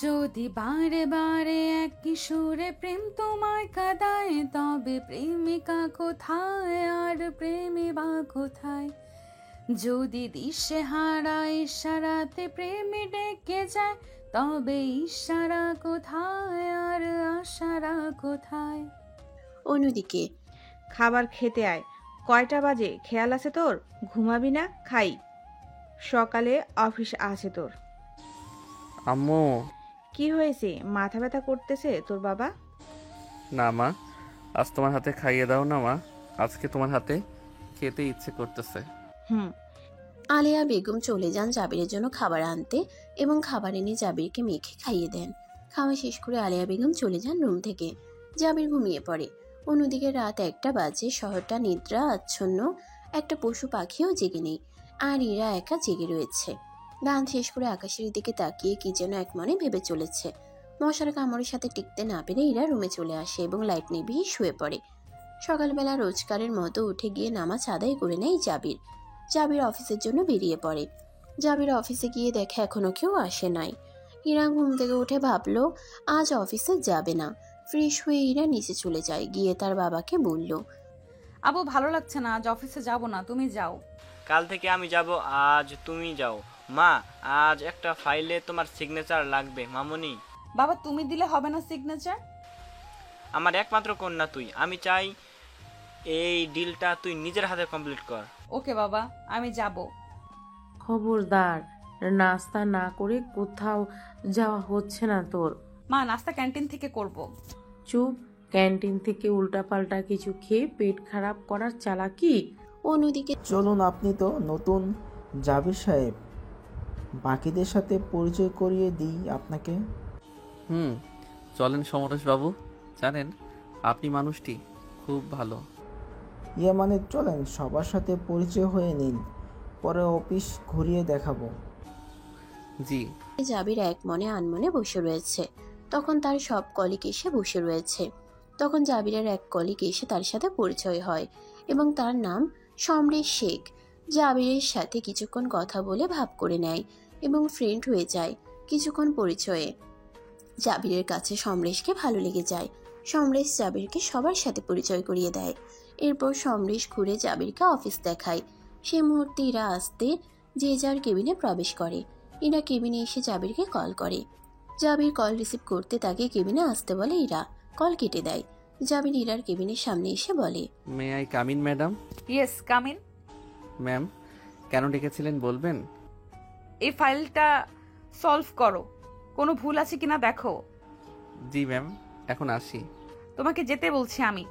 যদি বারে বারে এক কিশোরে প্রেম তোমায় কাঁদায়, তবে প্রেমিকা কোথায় আর প্রেমী বা কোথায়? যদি দিশে হারা ইশারাতে প্রেমী ডেকে যায়, তবে ইশারা কোথায় আর আশারা কোথায়? অন্যদিকে খাবার খেতে আয়। কয়টা বাজে খেয়াল আছে তোর? ঘুমাবি না? খাই, সকালে অফিস আছে তোর। আম্মু। কি হয়েছে, মাথা ব্যথা করতেছে তোর বাবা? না মা, আজ তোমার হাতে খাইয়ে দাও না মা, আজকে তোমার হাতে খেতে ইচ্ছে করতেছে। আলেয়া বেগম চলে যান জাবিরের জন্য খাবার আনতে এবং খাবার এনে জাবিরকে মেখে খাইয়ে দেন। খাওয়া শেষ করে আলেয়া বেগম চলে যান রুম থেকে। জাবির ঘুমিয়ে পড়ে। অন্যদিকে রাত 1টা বাজে, শহরটা নিদ্রা আচ্ছন্ন, একটা পশু পাখিও জেগে নেই, আর ইরা একা জেগে রয়েছে। গান শেষ করে আকাশের দিকে তাকিয়ে কি যেন এক মনে ভেবে চলেছে। মশার কামড়ের সাথে টিকতে না পেরে ইরা রুমে চলে আসে এবং লাইট নিভিয়ে শুয়ে পড়ে। সকালবেলা রোজকারের মতো উঠে গিয়ে নামাজ আদায় করে নেয় জাবির। জাবির অফিসের জন্য বেরিয়ে পড়ে। জাবির অফিসে গিয়ে দেখে এখনো কেউ আসে নাই। ইরা ঘুম থেকে উঠে ভাবলো আজ অফিসে যাবে না, ফ্রেশ হয়ে ইরা নিচে চলে যায়, গিয়ে তার বাবাকে বলল, আবু ভালো লাগছে না, আজ অফিসে যাব না, তুমি যাও। কাল থেকে আমি যাব, আজ তুমি যাও। মা, আজ একটা ফাইলে তোমার সিগনেচার লাগবে মামুনি। বাবা তুমি দিলে হবে না সিগনেচার? আমার একমাত্র কন্যা তুই, আমি চাই এই ডিলটা তুই নিজের হাতে কমপ্লিট কর। ওকে বাবা, আমি যাব। খবরদার, নাস্তা না করে কোথাও যাওয়া হচ্ছে না তোর। মা নাস্তা ক্যান্টিন থেকে করব। চুপ, ক্যান্টিন থেকে উল্টাপাল্টা কিছু খেয়ে পেট খারাপ করার চালাকি। অন্যদিকে চলুন, আপনি তো নতুন জাবির সাহেব, বাকিদের সাথে পরিচয় করিয়ে দিই আপনাকে। চলেন সমরেশ বাবু, জানেন আপনি মানুষটি খুব ভালো। ইয়ে মানে চলেন সবার সাথে পরিচয় হয়ে নিন, পরে অফিস ঘুরিয়ে দেখাবো। জি। জাবির এক মনে আনমনে বসে রয়েছে, তখন তার সব কলিগ এসে বসে রয়েছে। তখন জাবিরের এক কলিগ এসে তার সাথে পরিচয় হয় এবং তার নাম সমরেশ শেখ। জাবিরের সাথে কিছুক্ষণ কথা বলে ভাব করে নেয় এবং ফ্রেন্ড হয়ে যায়। কিছুক্ষণ পরিচয়ে জাবিরের কাছে সমরেশকে ভালো লেগে যায়। সমরেশ জাবিরকে সবার সাথে পরিচয় করিয়ে দেয়। এরপর সমরেশ ঘুরে জাবিরকে অফিস দেখায়। সে মুহূর্তে ইরা আসতে যে যার কেবিনে প্রবেশ করে। ইরা কেবিনে এসে জাবিরকে কল করে। জাবির কল রিসিভ করতে তাকে কেবিনে আসতে বলে ইরা। কল কেটে দেয়। জাবির ইরার কেবিনের সামনে এসে বলে, may I come in madam? Yes come in. Ma'am, কেন ডেকেছিলেন বলবেন? এই ফাইলটা সলভ করো, কোনো ভুল আছে কিনা দেখো। জি ম্যাম, এখন আসি। তোমাকে যেতে বলছি আমি,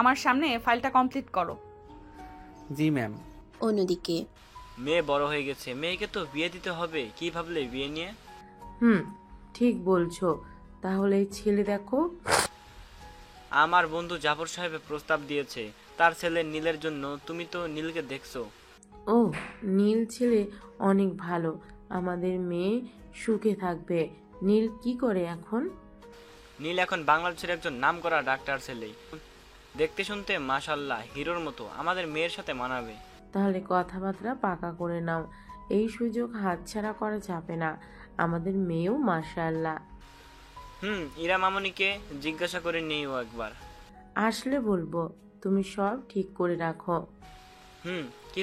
আমার সামনে ফাইলটা কমপ্লিট করো। জি ম্যাম। অন্যদিকে মেয়ে বড় হয়ে গেছে, মেয়েকে তো বিয়ে দিতে হবে। কি ভাবলে বিয়ে নিয়ে? ঠিক বলছো। তাহলে ছেলে দেখো। আমার বন্ধু জাফর সাহেব প্রস্তাব দিয়েছে তার ছেলে নীলের জন্য। তুমি তো নীলকে দেখছো। ও, নীল ছেলে অনেক ভালো, আমাদের মেয়ে সুখে থাকবে। নীল কি করে এখন? নীল এখন বাংলাদেশের একজন নামকরা ডাক্তার ছেলে, দেখতে শুনতে মাশাআল্লাহ হিরোর মতো। আমাদের মেয়ের সাথে মানাবে। তাহলে কথাবার্তা পাকা করে নাও, এই সুযোগ হাতছাড়া করা যাবে না। আমাদের মেয়েও মাশাআল্লাহ। ইরা মামুনিকে জিজ্ঞাসা করে নিও একবার। আসলে বলবো, তুমি সব ঠিক করে রাখো। কি?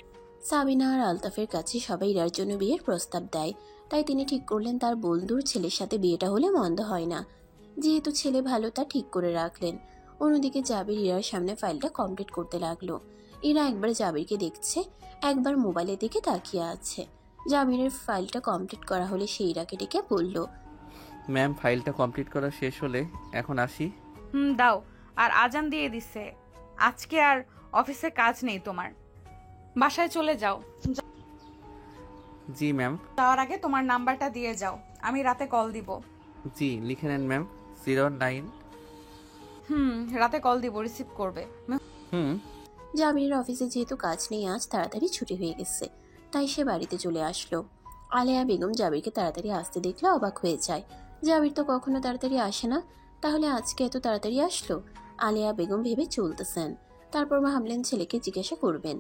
সাবিনা আর আলতাফের কাছে সবাই ইরার জন্য বিয়ের প্রস্তাব দেয়, তাই তিনি ঠিক করলেন তার বন্ধুর ছেলের সাথে বিয়েটা হলে মন্দ হয় না। যেহেতু ছেলে ভালো তা ঠিক করে রাখলেন। অন্যদিকে জাবির ইরার সামনে ফাইলটা কমপ্লিট করতে লাগলো। ইরা একবার জাবিরকে দেখছে, একবার মোবাইলে দিকে তাকিয়ে আছে। জাবিরের ফাইলটা কমপ্লিট করা হলে সে ইরাকে ডেকে বলল, ম্যাম, ফাইলটা কমপ্লিট করা শেষ হলে এখন আসি। দাও। আর আজান দিয়ে দিছে, আজকে আর অফিসে কাজ নেই তোমার, বাসায় চলে যাও। জি ম্যাম। যাওয়ার আগে তোমার নাম্বারটা দিয়ে যাও, আমি রাতে কল দিব। জি, লিখে নেন ম্যাম। 09। রাতে কল দিব, রিসিভ করবে। জাবিরের অফিসে যেহেতু কাজ নেই, আজ তাড়াতাড়ি ছুটি হয়ে গেছে, তাই সে বাড়িতে চলে আসলো। আলেয়া বেগম জাবিরকে তাড়াতাড়ি আসতে দেখলে অবাক হয়ে যায়। জাবির তো কখনো তাড়াতাড়ি আসে না, তাহলে আজকে এত তাড়াতাড়ি আসলো? আলেয়া বেগম ভেবে চলতেছেন। তারপর ভাবলেন ছেলেকে জিজ্ঞাসা করবেন।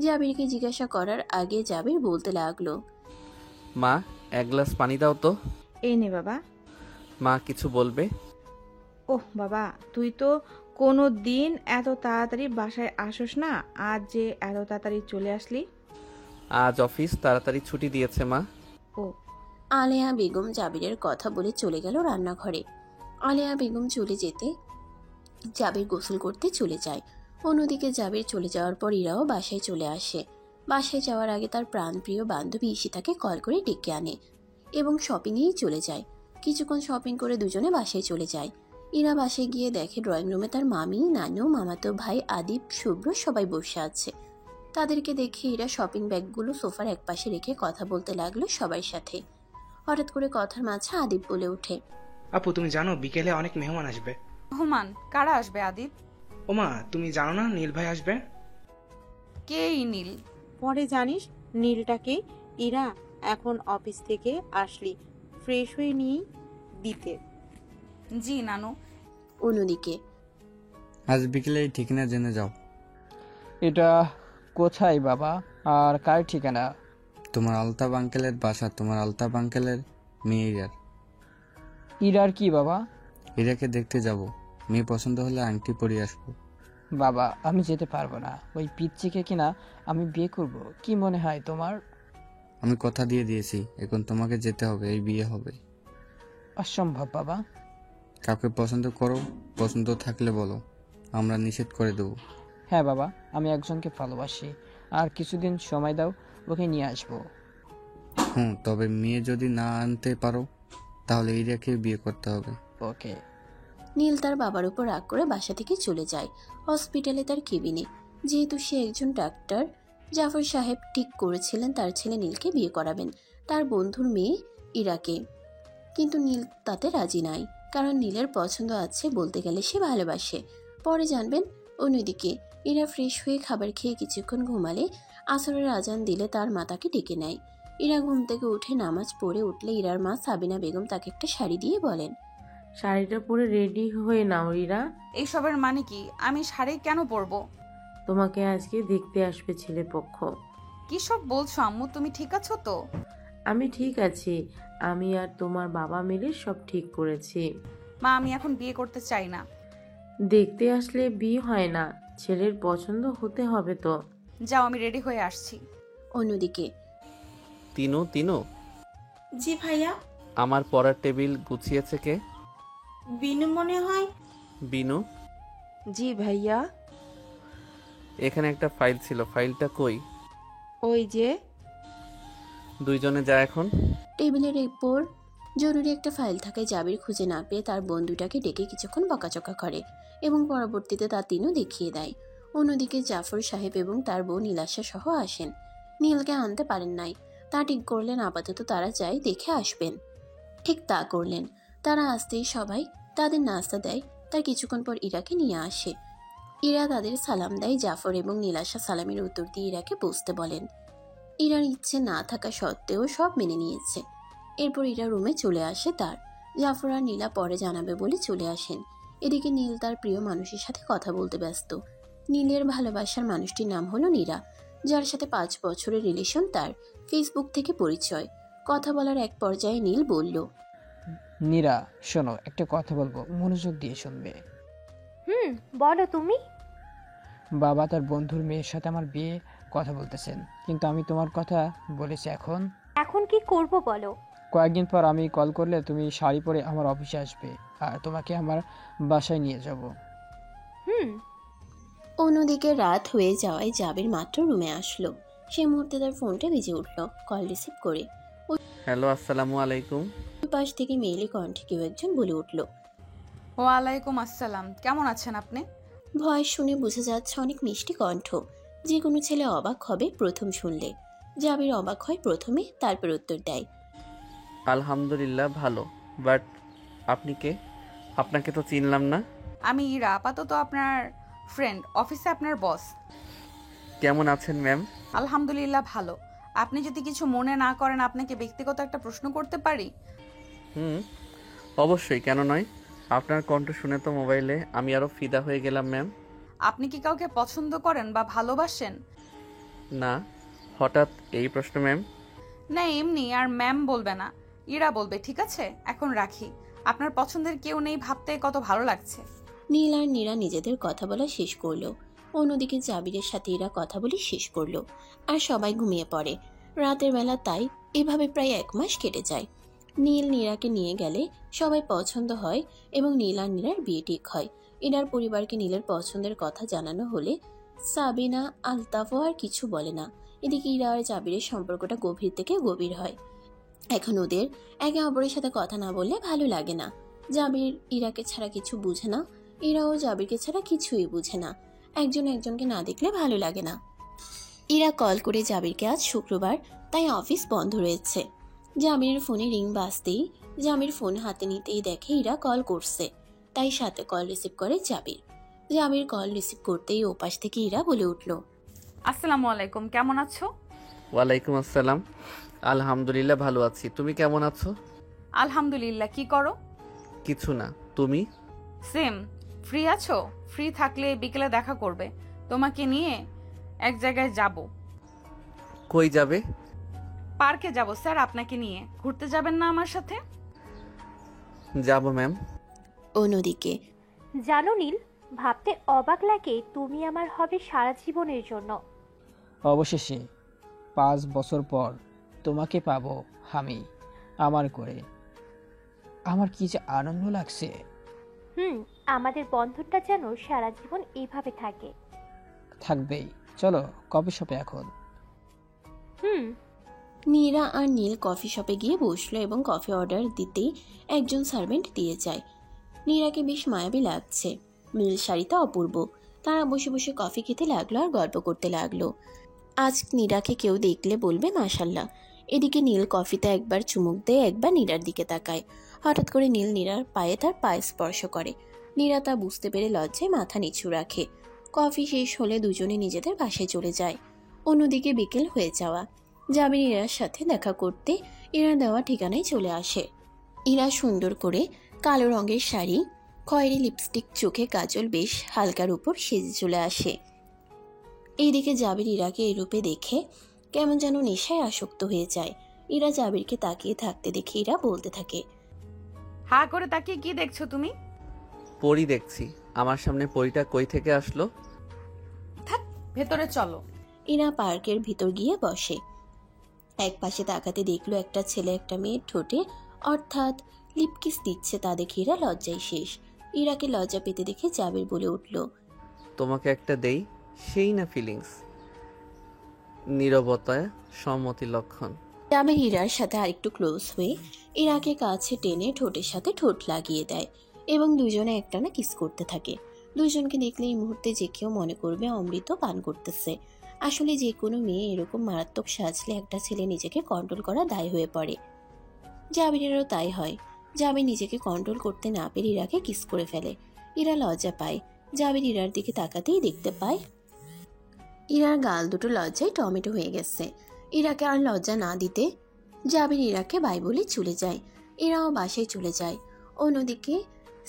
জাবিরকে জিজ্ঞাসা করার আগে জাবির বলতে লাগলো, মা, এক গ্লাস পানি দাও তো। এই নে বাবা। মা কিছু বলবে? ওহ বাবা, তুই তো কোনো দিন এত তাড়াতাড়ি বাসায় আসোস না, আজ যে এত তাড়াতাড়ি চলে আসলি? আজ অফিস তাড়াতাড়ি ছুটি দিয়েছে মা। ও। আলেয়া বেগম জাবিরের কথা বলে চলে গেল রান্নাঘরে। আলেয়া বেগম চলে যেতে জাবির গোসল করতে চলে যায়। অন্যদিকে জাবির চলে যাওয়ার পর ইরাও বাসায় চলে আসে। বাসায় যাওয়ার আগে তার প্রাণপ্রিয় বান্ধবী ঈশিতাকে কল করে ডেকে আনে এবং শপিংয়েই চলে যায়। কিছুক্ষণ শপিং করে দুজনে বাসায় চলে যায়। ইরা বাসায় গিয়ে দেখে ড্রয়িং রুমে তার মামি, নানু, মামাতো ভাই আদিব, শুভ্র সবাই বসে আছে। তাদেরকে দেখে ইরা শপিং ব্যাগগুলো সোফার একপাশে রেখে কথা বলতে লাগলো সবার সাথে। হঠাৎ করে কথার মাঝে আদিব বলে ওঠে, আপু তুমি জানো বিকেলে অনেক মেহমান আসবে। মেহমান? কারা আসবে আদিব? ওমা, তুমি জানো না নীল ভাই আসবে? কে এই নীল? পরে জানিস নীলটাকে। ইরা, এখন অফিস থেকে আসলি, ফ্রেশ হয়ে নিয়েই দিতে। জি নানু। অন্যদিকে আজ বিকেলে এই ঠিকানা জেনে যাও। এটা কোথায় বাবা, আর কার ঠিকানা? তোমার আলতাফ আঙ্কেলের বাসা, তোমার আলতাফ আঙ্কেলের মেয়ে ইরার। ইরার কি বাবা? ইরাকে দেখতে যাব, মেয়ে পছন্দ হলে আংটি পরিয়ে আসবো। বাবা আমি যেতে পারবো না, ওই পিচ্চিকে কিনা আমি বিয়ে করব। কি মনে হয় তোমার? আমি কথা দিয়ে দিয়েছি, এখন তোমাকে যেতে হবে, এই বিয়ে হবে। অসম্ভব বাবা। কাউকে পছন্দ করো, পছন্দ থাকলে বলো, আমরা নিষেধ করে দেবো। হ্যাঁ বাবা, আমি একজনকে ভালোবাসি, আর কিছুদিন সময় দাও, ওকে নিয়ে আসবো। তবে মেয়ে যদি না আনতে পারো তাহলে ইরাকে বিয়ে করতে হবে। ওকে। নীল তার বাবার উপর রাগ করে বাসা থেকে চলে যায় হসপিটালে তার কেবিনে। যেহেতু সে একজন ডাক্তার, জাফর সাহেব ঠিক করেছিলেন তার ছেলে নীলকে বিয়ে করাবেন তার বন্ধুর মেয়ে ইরাকে। কিন্তু নীল তাতে রাজি নাই, কারণ নীলের পছন্দ আছে, বলতে গেলে সে ভালোবাসে। পরে জানবেন। অন্যদিকে ইরা ফ্রেশ হয়ে খাবার খেয়ে কিছুক্ষণ ঘুমালে আসরের আজান দিলে তার মা তাকে ডেকে নেয়। ইরা ঘুম থেকে উঠে নামাজ পড়ে উঠলে ইরার মা সাবিনা বেগম তাকে একটা শাড়ি দিয়ে বলেন, শাড়িটা পরে রেডি হয়ে নাও ইরা। এইসবের মানে কি? আমি শাড়ি কেন পরবো? তোমাকে আজকে দেখতে আসবে ছেলে পক্ষ। কি সব বলছো আম্মু? তুমি ঠিক আছো তো? আমি ঠিক আছি, আমি আর তোমার বাবা মিলে সব ঠিক করেছি। মা আমি এখন বিয়ে করতে চাই না। দেখতে আসলে বিয়ে হয় না, ছেলের পছন্দ হতে হবে তো। যাও, আমি রেডি হয়ে আসছি। অন্যদিকে তিনু জি ভাইয়া। আমার পড়ার টেবিল গুছিয়েছে কে? বিনু মনে হয়। বিনু? জি ভাইয়া। এখানে একটা ফাইল ছিল, ফাইলটা কই? ওই যে। দুইজনে যা এখন। টেবিলের উপর জরুরি একটা ফাইল থাকে। জাবির খুঁজে না পেয়ে তার বন্ধুটাকে ডেকে কিছুক্ষণ বকাচকা করে এবং পরবর্তীতে তা তিনও দেখিয়ে দেয়। অন্যদিকে জাফর সাহেব এবং তার বউ নীলাশা সহ আসেন। নীলকে আনতে পারেন নাই, তা ঠিক করলেন আপাতত তারা যাই দেখে আসবেন। ঠিক তা করলেন। তারা আসতেই সবাই তাদের নাস্তা দেয়। তার কিছুক্ষণ পর ইরাকে নিয়ে আসে। ইরা তাদের সালাম দেয়। জাফর এবং নীলাশা সালামের উত্তর দিয়ে ইরাকে বসতে বলেন। ইরার ইচ্ছে না থাকা সত্ত্বেও সব মেনে নিয়েছে। এরপর ইরা রুমে চলে আসে তার। জাফর আর নীলা পরে জানাবে বলে চলে আসেন। এদিকে নীল তার প্রিয় মানুষের সাথে কথা বলতে ব্যস্ত। নীলের ভালোবাসার মানুষটির নাম হলো নীরা, যার সাথে 5 বছরের রিলেশন তার। ফেসবুক থেকে পরিচয়। কথা বলার এক পর্যায়ে নীল বলল, নীরা শোনো, একটা কথা বলবো, মনোযোগ দিয়ে শুনবে। বলো তুমি। বাবা তার বন্ধুর মেয়ের সাথে আমার বিয়ে কথা বলতেছেন, কিন্তু আমি তোমার কথা বলেছি। এখন কি করব বলো। কয়েকদিন পর আমি কল করলে তুমি শাড়ি পরে আমার অফিসে আসবে, আর তোমাকে আমার বাসায় নিয়ে যাব। অন্যদিকে রাত হয়ে যাওয়ায় জাবির মাত্র রুমে আসলো। সে মুহূর্তে তার ফোনটা বেজে উঠল। কল রিসিভ করে হ্যালো, আসসালামু আলাইকুম। ওই পাশ থেকে মেয়েলি কণ্ঠে কেউ একজন বলে উঠল, ওয়ালাইকুম আসসালাম। কেমন আছেন আপনি? ভয়েস শুনে বোঝা যাচ্ছে অনেক মিষ্টি কণ্ঠ। যে কোনো ছেলে অবাক হবে প্রথম শুনলে। জাবির অবাক হয় প্রথমে, তারপর উত্তর দেয়, আলহামদুলিল্লাহ ভালো, বাট আপনি কে? আপনাকে তো চিনলাম না। আমি ইরা, আপাতত আপনার ফ্রেন্ড, অফিসে আপনার বস। কেমন আছেন ম্যাম? আলহামদুলিল্লাহ ভালো। আপনি যদি কিছু মনে না করেন, আপনাকে ব্যক্তিগত একটা প্রশ্ন করতে পারি? অবশ্যই, কেন নয়। আপনার কণ্ঠ শুনে তো মোবাইলে আমি আরো ফিদা হয়ে গেলাম ম্যাম। আপনি কি কাউকে পছন্দ করেন বা ভালোবাসেন? না, হঠাৎ এই প্রশ্ন ম্যাম? না এমনি, আর ম্যাম বলবে না, ইরা বলবে, ঠিক আছে? এখন রাখি। আপনার পছন্দের কেউ নেই ভাবতে কত ভালো লাগছে। নীল আর নীরা নিজেদের কথা বলা শেষ করলো। অন্যদিকে জাবিরের সাথে এরা কথা বলে শেষ করলো, আর সবাই ঘুমিয়ে পড়ে। রাতের বেলা তাই এভাবে প্রায় 1 মাস কেটে যায়। নীল নীরাকে নিয়ে গেলে সবাই পছন্দ হয় এবং নীল আর নীরার বিয়ে ঠিক হয়। ইরার পরিবারকে নীলের পছন্দের কথা জানানো হলে সাবিনা আলতাফও আর কিছু বলে না। এদিকে ইরা আর জাবিরের সম্পর্কটা গভীর থেকে গভীর হয়। এখন ওদের একে অপরের সাথে কথা না বললে ভালো লাগে না। জাবির ইরাকে ছাড়া কিছু বুঝে না, ইরাও জাবিরকে ছাড়া কিছুই বুঝে না। একজন একজনকে না দেখলে ভালো লাগে না। ইরা কল করে জাবিরকে আজ শুক্রবার, তাই অফিস বন্ধ রয়েছে। জামিরের ফোনে রিং বাজতেই জামির ফোন হাতে নিতেই দেখে ইরা কল করছে, তাই সাথে কল রিসিভ করে জাবির। জাবির কল রিসিভ করতেই ওপাশ থেকে ইরা বলে উঠল, আসসালামু আলাইকুম, কেমন আছো? ওয়ালাইকুম আসসালাম, আলহামদুলিল্লাহ ভালো আছি। তুমি কেমন আছো? আলহামদুলিল্লাহ। কি করো? কিছু না, তুমি? সেম। ফ্রি আছো? ফ্রি থাকলে বিকেলে দেখা করবে, তোমাকে নিয়ে এক জায়গায় যাব। কই যাবে? পার্কে যাব স্যার, আপনাকে নিয়ে। ঘুরতে যাবেন না আমার সাথে? যাব ম্যাম। অন্যদিকে জানো নীল, ভাবতে অবাক লাগে তুমি আমার হবে সারা জীবনের জন্য। অবশেষে 5 বছর পর তোমাকে পাবো আমি আমার করে। আমার কি যে আনন্দ লাগছে। আমাদের বন্ধনটা যেন সারা জীবন এইভাবে থাকে। থাকবেই। চলো কফি শপে এখন। নীরা আর নীল কফি শপে গিয়ে বসলো এবং কফি অর্ডার দিতেই একজন সার্ভেন্ট দিয়ে যায়। নীরাকে বেশ মায়াবী লাগছে, নীল শাড়িটা অপূর্ব। তারা বসে বসে কফি খেতে লাগলো আর গল্প করতে লাগলো। আজ নীরাকে কেউ দেখলে বলবে মাশাল্লাহ। এদিকে নীল কফিতে একবার চুমুক দেয়, একবার নীরার দিকে তাকায়। হঠাৎ করে নীল নীরার পায়ে তার পায়ে স্পর্শ করে। নীরা তা বুঝতে পেরে লজ্জায় মাথা নিচু রাখে। কফি শেষ হলে দুজনে নিজেদের বাসায় চলে যায়। অন্যদিকে বিকেল হয়ে যাওয়া, জামিন ইরার সাথে দেখা করতে ইরা দেওয়া ঠিকানায় চলে আসে। ইরা সুন্দর করে কালো রঙের শাড়ি, খয়েরি লিপস্টিক, চোখে কাজল বেশ হালকার উপর সেজে চলে আসে। এইদিকে জাবির ইরাকে এই রূপে দেখে কেমন যেন নেশায় আসক্ত হয়ে যায়। ইরা জাবিরকে তাকিয়ে থাকতে দেখে ইরা বলতে থাকে, হা করে তাকিয়ে কি দেখছো তুমি? পরি দেখছি। আমার সামনে পরিটা কই থেকে আসলো? থাক, ভেতরে চলো। ইরা পার্কের ভিতর গিয়ে বসে। এক পাশে তাকাতে দেখলো একটা ছেলে একটা মেয়ের ঠোঁটে অর্থাৎ লিপকিস দিচ্ছে। তা দেখে ইরা লজ্জায় শেষ। ইরাকে লজ্জা পেতে দেখে জাবির বলে উঠল, তোমাকে একটা দেই, সেই না ফিলিংস। নীরবতায় সম্মতি লক্ষণ। জাবির ইরার সাথে আরেকটু ক্লোজ হয়ে ইরাকে কাছে টেনে ঠোঁটের সাথে ঠোঁট লাগিয়ে দেয় এবং দুজনে একটানা কিস করতে থাকে। দুজনকে দেখলে এই মুহূর্তে যে কেউ মনে করবে অমৃত পান করতেছে। আসলে যে কোনো মেয়ে এরকম মারাত্মক সাজলে একটা ছেলে নিজেকে কন্ট্রোল করা দায় হয়ে পড়ে। জাবিরেরও তাই হয়। জাবির নিজেকে কন্ট্রোল করতে না পেরে ইরাকে কিস করে ফেলে। ইরা লজ্জা পায়। জাবির ইরার দিকে তাকাতেই দেখতে পায় ইরার গাল দুটো লজ্জায় টমেটো হয়ে গেছে। ইরাকে আর লজ্জা না দিতে জাবির ইরাকে বাই বলে চলে যায়। ইরাও বাসায় চলে যায়। অন্যদিকে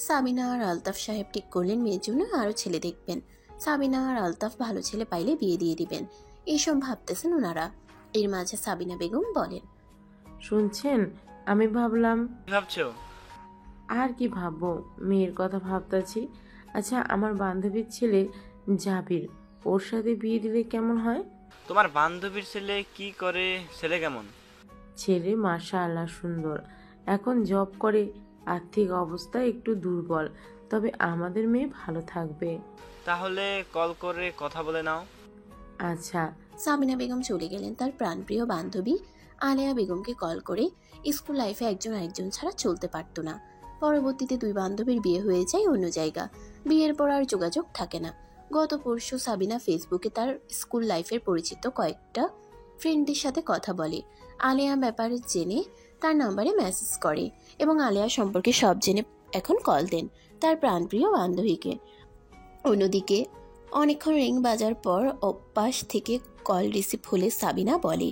সাবিনা আর আলতাফ সাহেব ঠিক করলেন মেয়ের জন্য আরও ছেলে দেখবেন। সাবিনা আর আলতাফ ভালো ছেলে পাইলে বিয়ে দিয়ে দিবেন, এইসব ভাবতেছেন ওনারা। এর মাঝে সাবিনা বেগম বলেন, শুনছেন, আমি ভাবলাম। ভাবছো? আর কি ভাববো, মেয়ের কথা ভাবতেছি। আচ্ছা, আমার বান্ধবীর ছেলে জাবির, ওর সাথে বিয়ে দিলে কেমন হয়? তোমার বান্ধবীর ছেলে কি করে? ছেলে কেমন? ছেলে মাশাআল্লাহ সুন্দর, এখন জব করে, আর্থিক অবস্থা একটু দুর্বল, তবে আমাদের মেয়ে ভালো থাকবে। তাহলে কল করে কথা বলে নাও। আচ্ছা। সাবিনা বেগম চলে গেলেন। তার প্রাণপ্রিয় বান্ধবী আলেয়া বেগমকে কল করে স্কুল লাইফে একজন আরেকজন ছাড়া চলতে পারত না। পরবর্তীতে দুই বান্ধবীর বিয়ে হয়ে যায় অন্য জায়গা। বিয়ের পর আর যোগাযোগ থাকে না। গত পরশু সাবিনা ফেসবুকে তার স্কুল লাইফের পরিচিত কয়েকটা ফ্রেন্ডদের সাথে কথা বলে। আলেয়া ব্যাপারে জেনে তার নাম্বারে মেসেজ করে এবং আলেয়া সম্পর্কে সব জেনে এখন কল দেন তার প্রাণপ্রিয় বান্ধবীকে। অন্যদিকে অনেকক্ষণ রিং বাজার পর অপাশ থেকে কল রিসিভ হলে সাবিনা বলে,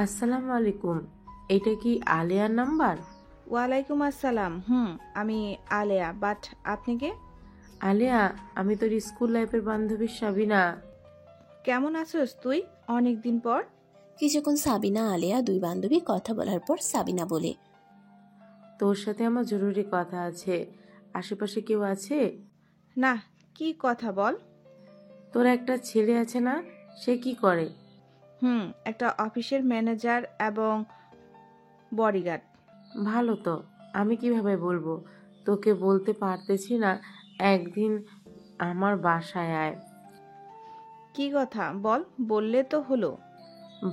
আসসালামু আলাইকুম, এটা কি আলেয়ার নাম্বার? ওয়ালাইকুম আসসালাম। আমি আলেয়া, বাট আপনি কে? আলেয়া, আমি তোর স্কুল লাইফের বান্ধবী সাবিনা। কেমন আছোস তুই? অনেক দিন পর। কিছুক্ষণ সাবিনা আলেয়া দুই বান্ধবী কথা বলার পর সাবিনা বলে, তোর সাথে আমার জরুরি কথা আছে। আশেপাশে কেউ আছে? না, কি কথা বল। তোর একটা ছেলে আছে না, সে কি করে? একটা অফিসের ম্যানেজার এবং বডিগার্ড। ভালো তো, আমি কিভাবে বলবো, তোকে বলতে পারতেছি না। একদিন আমার বাসায় আয়। কি কথা বল, বললে তো হলো।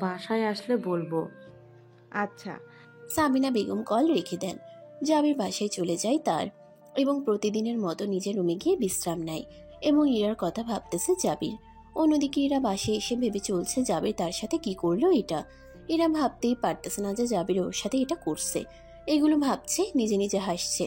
বাসায় আসলে বলবো। আচ্ছা। সাবিনা বেগম কল রেখে দেন। জাবির বাসায় চলে যায় তার এবং প্রতিদিনের মতো নিজের রুমে গিয়ে বিশ্রাম নেয় এবং ইরার কথা ভাবতেছে জাবির। অন্যদিকে ইরা বাসায় এসে ভেবে চলছে জাবির তার সাথে কি করলো এটা। ইরা ভাবতেই পারতেছে না যে জাবির ওর সাথে এটা করছে। এগুলো ভাবছে, নিজে নিজে হাসছে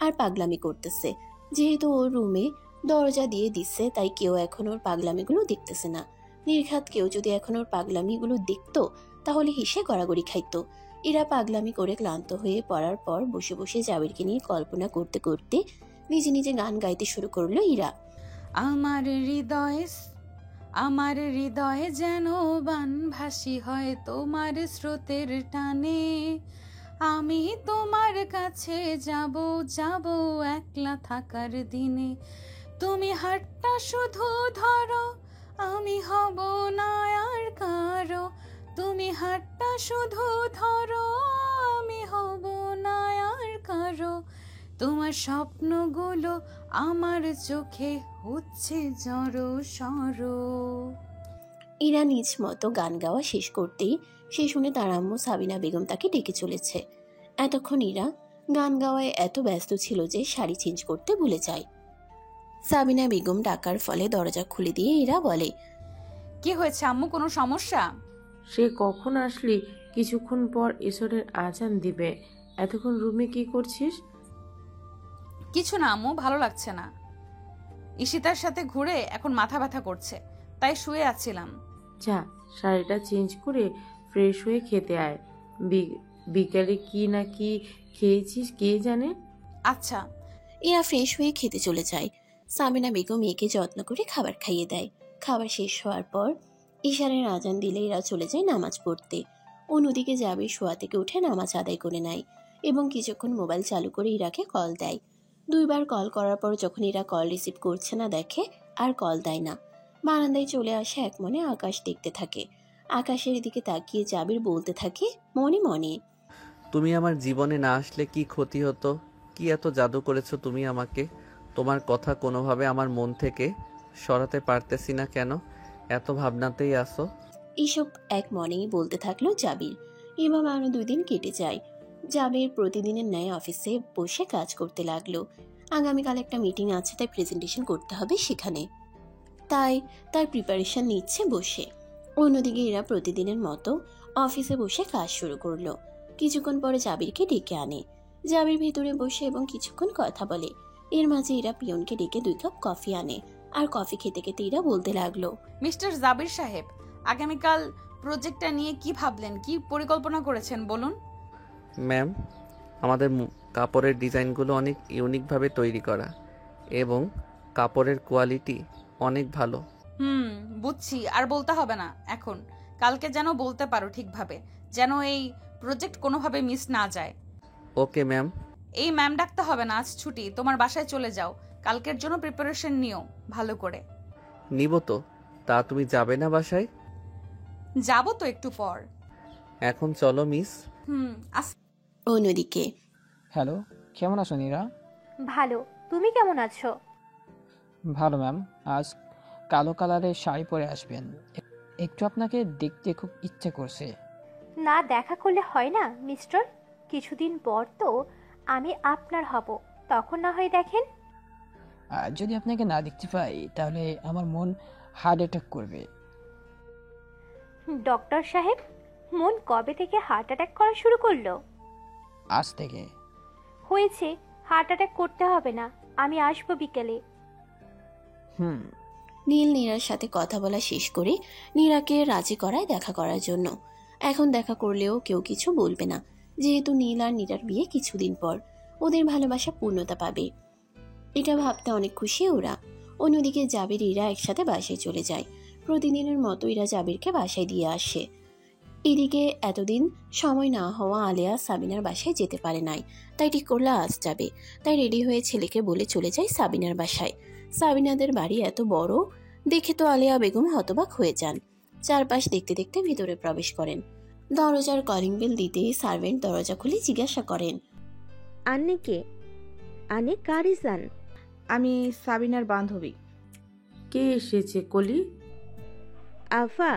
আর পাগলামি করতেছে। যেহেতু ওর রুমে দরজা দিয়ে দিচ্ছে, তাই কেউ এখন ওর পাগলামিগুলো দেখতেছে না। নির্ঘাত কেউ যদি এখন ওর পাগলামিগুলো দেখতো তাহলে হেসে গড়াগড়ি খাইতো। ইরা পাগলামি করে ক্লান্ত হয়ে পড়ার পর বসে বসে জাবিরকে নিয়ে কল্পনা করতে করতে নিজে নিজে গান গাইতে শুরু করলো ইরা। আমার হৃদয়ে যেন বান ভাসি হয় তোমার স্রোতের টানে, আমি তোমার কাছে যাব যাব একলা থাকার দিনে, তুমি হাতটা শুধু ধরো, আমি হব না আর কারো, তুমি হাতটা শুধু ধরো, আমি হব না আর কারো, তোমার স্বপ্নগুলো আমার চোখে হচ্ছে জড়ো সরো। ইরা নিজ মতো গান গাওয়া শেষ করতেই সে শুনে তার আম্মু সাবিনা বেগম তাকে ডেকে চলেছে। এতক্ষণ ইরা গান গাওয়ায় এত ব্যস্ত ছিল যে শাড়ি চেঞ্জ করতে ভুলে যায়। সাবিনা বেগম ডাকার ফলে দরজা খুলে দিয়ে ইরা বলে, কি হয়েছে আম্মু, কোনো সমস্যা? সে কখন আসলি? কিছুক্ষণ পর এসরের আজান দিবে। এতক্ষণ রুমে কি করছিস? কিছু না আম্মু, ভালো লাগছে না। ঈশিতার সাথে ঘুরে এখন মাথা ব্যথা করছে, তাই শুয়ে আছিলাম। যা, শাড়িটা চেঞ্জ করে ফ্রেশ হয়ে খেতে আয়। বিকালে কি না কি খেয়েছিস কে জানে। আচ্ছা। ইরা ফ্রেশ হয়ে খেতে চলে যায়। সাবিনা বেগম মেয়েকে যত্ন করে খাবার খাইয়ে দেয়। খাবার শেষ হওয়ার পর ইশারের আজান দিলে ইরা চলে যায় নামাজ পড়তে। অন্যদিকে যাবে শোয়া থেকে উঠে নামাজ আদায় করে নেয় এবং কিছুক্ষণ মোবাইল চালু করে ইরাকে কল দেয়। 2 বার কল করার পর যখন ইরা কল রিসিভ করছে না দেখে আর কল দেয় না। বারান্দায় চলে আসে এক মনে আকাশ দেখতে থাকে। আকাশের দিকে তাকিয়ে জাবির বলতে থাকে মনে মনে, তুমি আমার জীবনে না আসলে কি ক্ষতি হতো? কি এত জাদু করেছো তুমি আমাকে? তোমার কথা কোনোভাবে আমার মন থেকে সরাতে পারতেছি না কেন? এত ভাবনাতেই আসো। এইসব এক মনেই বলতে থাকলো জাবির। এভাবে আরো 2 দিন কেটে যায়। জাবির প্রতিদিনের ন্যায় অফিসে বসে কাজ করতে লাগলো। আগামীকাল একটা মিটিং আছে, তাই প্রেজেন্টেশন করতে হবে সেখানে, তাই তার প্রিপারেশন নিচ্ছে বসে। অন্যদিকে এরা প্রতিদিনের মতো অফিসে বসে কাজ শুরু করলো। কিছুক্ষণ পরে জাবিরকে ডেকে আনে। জাবির ভেতরে বসে এবং কিছুক্ষণ কথা বলে। এর মাঝে এরা পিয়নকে ডেকে 2 কাপ কফি আনে আর কফি খেতে খেতে এরা বলতে লাগলো, মিস্টার জাবির সাহেব, আগামীকাল প্রজেক্টটা নিয়ে কি ভাবলেন, কি পরিকল্পনা করেছেন বলুন। ম্যাম, আমাদের কাপড়ের ডিজাইনগুলো অনেক ইউনিকভাবে তৈরি করা এবং কাপড়ের কোয়ালিটি অনেক ভালো। বুঝছি, আর বলতে হবে না এখন। কালকে যেন বলতে পারো ঠিকভাবে, যেন এই প্রজেক্ট কোনোভাবে মিস না যায়। Okay ma'am. এই ম্যাম ডাকতে হবে না, আজ ছুটি, তোমার বাসায় চলে যাও। কালকের জন্য প্রিপারেশন নিও ভালো করে। নিব তো। তা তুমি যাবে না বাসায়? যাবো তো একটু পর। এখন চলো মিস। অন্যদিকে, হ্যালো, কেমন আছো নীরা? ভালো, তুমি কেমন আছো? ভালো ম্যাম। আজ কালো কালারের শাড়ি পরে আসবেন, একটু আপনাকে দেখতে খুব ইচ্ছে করছে। না দেখা করলে হয় না মিস্টার? কিছুদিন পর তো আমি আপনার হব, তখন না হয় দেখেন। আর যদি আপনাকে না দেখতে পাই তাহলে আমার মন হার্ট অ্যাটাক করবে। ডক্টর সাহেব, মন কবে থেকে হার্ট অ্যাটাক করা শুরু করলো? আজ থেকে। হয়েছে, হার্ট অ্যাটাক করতে হবে না, আমি আসবো বিকেলে। নীল নীরার সাথে কথা বলা শেষ করে নীরাকে রাজি করায় দেখা করার জন্য। এখন দেখা করলেও কেউ কিছু বলবে না, যেহেতু নীল আর নীরার বিয়ে কিছুদিন পর। ওদের ভালোবাসা পূর্ণতা পাবে, এটা ভাবতে অনেক খুশি ওরা। অন্যদিকে জাবির ইরা একসাথে বাসায় চলে যায়। প্রতিদিনের মতো ইরা জাবিরকে বাসায় দিয়ে আসে। এদিকে এতদিন সময় না হওয়া আলেয়া সাবিনার বাসায় যেতে পারে নাই, তাই ঠিক করলো আজ যাবে। তাই রেডি হয়ে ছেলেকে বলে চলে যায় সাবিনার বাসায়। সাবিনাদের বাড়ি এত বড় দেখে তো আলেয়া বেগম হতবাক হয়ে যান। চারপাশ দেখতে দেখতে ভিতরে প্রবেশ করেন। দরজার কলিং বেল দিতে সার্ভেন্ট দরজা খুলে জিজ্ঞাসা করেন, আন্নে কে? আনে কারি যান? আমি সাবিনার বান্ধবী। কে এসেছে কলি? আফা,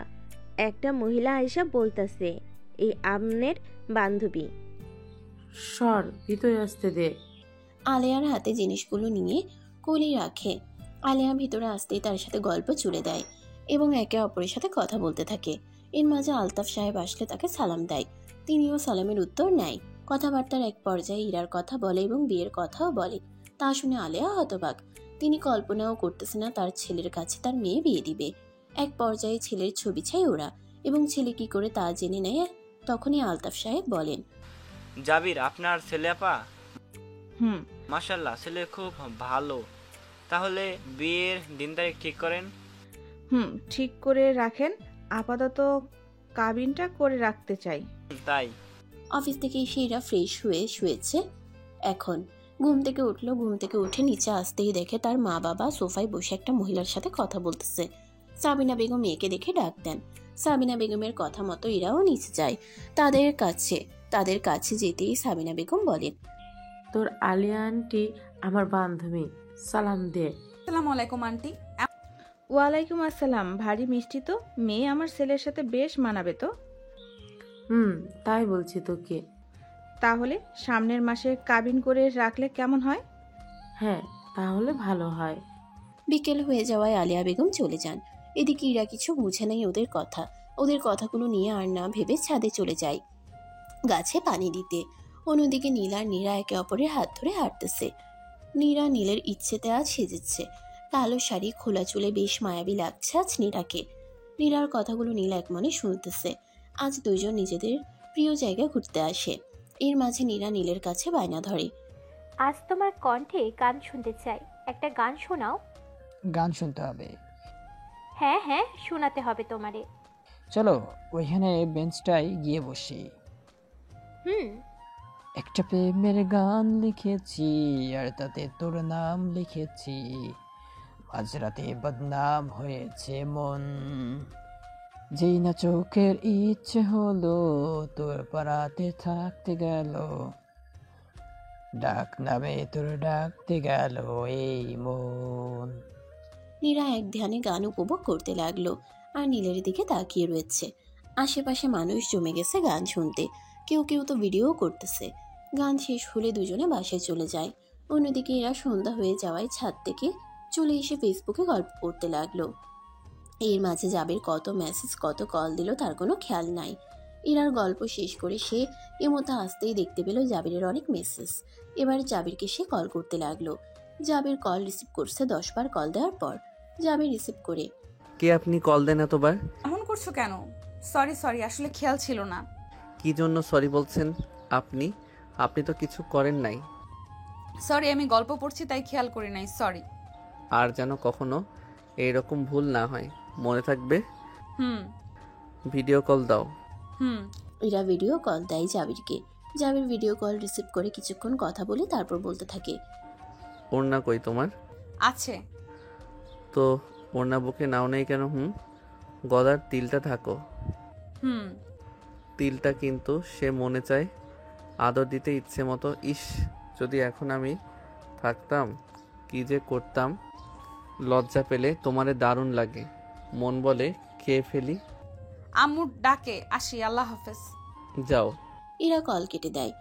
একটা মহিলা আইসা বলতাছে এই আমনের বান্ধবী। সর, ভিতরে আসতে দে। আলেয়ার হাতে জিনিসগুলো নিয়ে কলি রাখে। আলেয়া ভিতরে আসতেই তার সাথে গল্প জুড়ে দেয় এবং একে অপরের সাথে কথা বলতে থাকে। এর মাঝে আলতাফ সাহেব আসলে তাকে সালাম দেয়, তিনিও সালামের উত্তর নেয়। কথাবার্তার এক পর্যায়ে ইরার কথা বলে এবং বিয়ের কথাও বলে। তা শুনে আলেয়া হতবাক। তিনি কল্পনাও করতেছে না তার ছেলের কাছে তার মেয়ে বিয়ে দিবে। এক পর্যায়ে ছেলের ছবি চাই ওরা এবং ছেলে কি করে তা জেনে নেয়। তখনই আলতাফ সাহেব বলেন, জাবির আপনার ছেলে আপা? মাশাআল্লাহ, ছেলে খুব ভালো। তাহলে বিয়ের দিন তারিখ ঠিক করেন। ঠিক করে রাখেন। আপাতত কাবিনটা করে রাখতে চাই। তাই? অফিস থেকে এসে এরা ফ্রেশ হয়ে শুয়েছে। এখন ঘুম থেকে উঠলো, ঘুম থেকে উঠে নিচে আসতেই দেখে তার মা বাবা সোফায় বসে একটা মহিলার সাথে কথা বলতেছে। সাবিনা বেগম মেয়েকে দেখে ডাক দেন। সাবিনা বেগমের কথা মতো এরাও নিচে যায় তাদের কাছে যেতেই সাবিনা বেগম বলেন, তোর আলিয়া আন্টি আমার বান্ধবী, সালাম দে। আসসালামু আলাইকুম আন্টি। ওয়ালাইকুম আসসালাম। ভারী মিষ্টি তো, মেয়ে আমার ছেলের সাথে বেশ মানাবে তো। তাই বলছি তোকে। তাহলে সামনের মাসে কাবিন করে রাখলে কেমন হয়? হ্যাঁ, তাহলে ভালো হয়। বিকেল হয়ে যাওয়ায় আলিয়া বেগম চলে যান। এদিকে ইরা কিছু বুঝে নেই ওদের কথাগুলো নিয়ে আর না ভেবে ছাদে চলে যায় গাছে পানি দিতে। অন্যদিকে নীল আর নীরা একে অপরের হাত ধরে হাঁটতেছে। নীরা নীলের ইচ্ছেতে আজ সেজেছে। কালো শাড়ি, খোলা চুলে বেশ মায়াবী লাগছে আজ নীরাকে। নীরার কথাগুলো নীল এক মনে শুনতেছে। আজ দুইজন নিজেদের প্রিয় জায়গায় ঘুরতে আসে। এর মাঝে নীরা নীলের কাছে বায়না ধরে, আজ তোমার কণ্ঠে গান শুনতে চাই, একটা গান শোনাও। গান শুনতে হবে? হ্যাঁ হ্যাঁ, শোনাতে হবে তোমারে। চলো ওইখানে বেঞ্চটায় গিয়ে বসি। একটা প্রেমের গান লিখেছি আর তাতে তোর নাম লিখেছি, মাঝরাতে বদনাম হয়েছে মন, যেই না চোখের ইচ্ছে হলো তোর পাড়াতে থাকতে গেল, ডাক নামে তোর ডাকতে গেল এই মন। নীরা এক ধ্যানে গান উপভোগ করতে লাগলো আর নীলের দিকে তাকিয়ে রয়েছে। আশেপাশে মানুষ জমে গেছে গান শুনতে, কেউ কেউ তো ভিডিও করতেছে। গান শেষ হলে দুজনে বাসায় চলে যায়। অন্যদিকে এরা সন্ধ্যা হয়ে যাওয়ায় ছাদ থেকে চলে এসে ফেসবুকে গল্প করতে লাগলো। এর মাঝে জাবির কত মেসেজ কত কল দিল তার কোনো খেয়াল নাই। ইরার গল্প শেষ করে সে এমতো আসতেই দেখতে পেল জাবিরের অনেক মেসেজ। এবার জাবিরকে সে কল করতে লাগলো। জাবির কল রিসিভ করছে 10 বার কল দেওয়ার পর। জাবির রিসিভ করে, কে আপনি কল দেন এতবার? এমন করছো কেন? সরি আসলে খেয়াল ছিল না। কি জন্য সরি বলছেন? আপনি আপনি তো কিছু করেন নাই। সরি, আমি গল্প পড়ছি তাই খেয়াল করি নাই, সরি। আর যেন কখনো এইরকম ভুল না হয়, মনে থাকবে। ভিডিও কল দাও। ইরা ভিডিও কল দেয় জাবিরকে। জাবির ভিডিও কল রিসিভ করে কিছুক্ষণ কথা বলে তারপর বলতে থাকে, ওড়না কই তোমার? আছে তো ওড়না বুকে নাও নেই কেন? গলার তিলটা থাকো। তিলটা কিন্তু সে মনে চায় আদর দিতে ইচ্ছে মতো। ইস, যদি এখন আমি থাকতাম কি যে করতাম। লজ্জা পেলে তোমারে দারুণ লাগে, মন বলে খেয়ে ফেলি। আম্মু ডাকে, আসি, আল্লাহ হাফেজ। যাও। ইরা কল কেটে দেয়।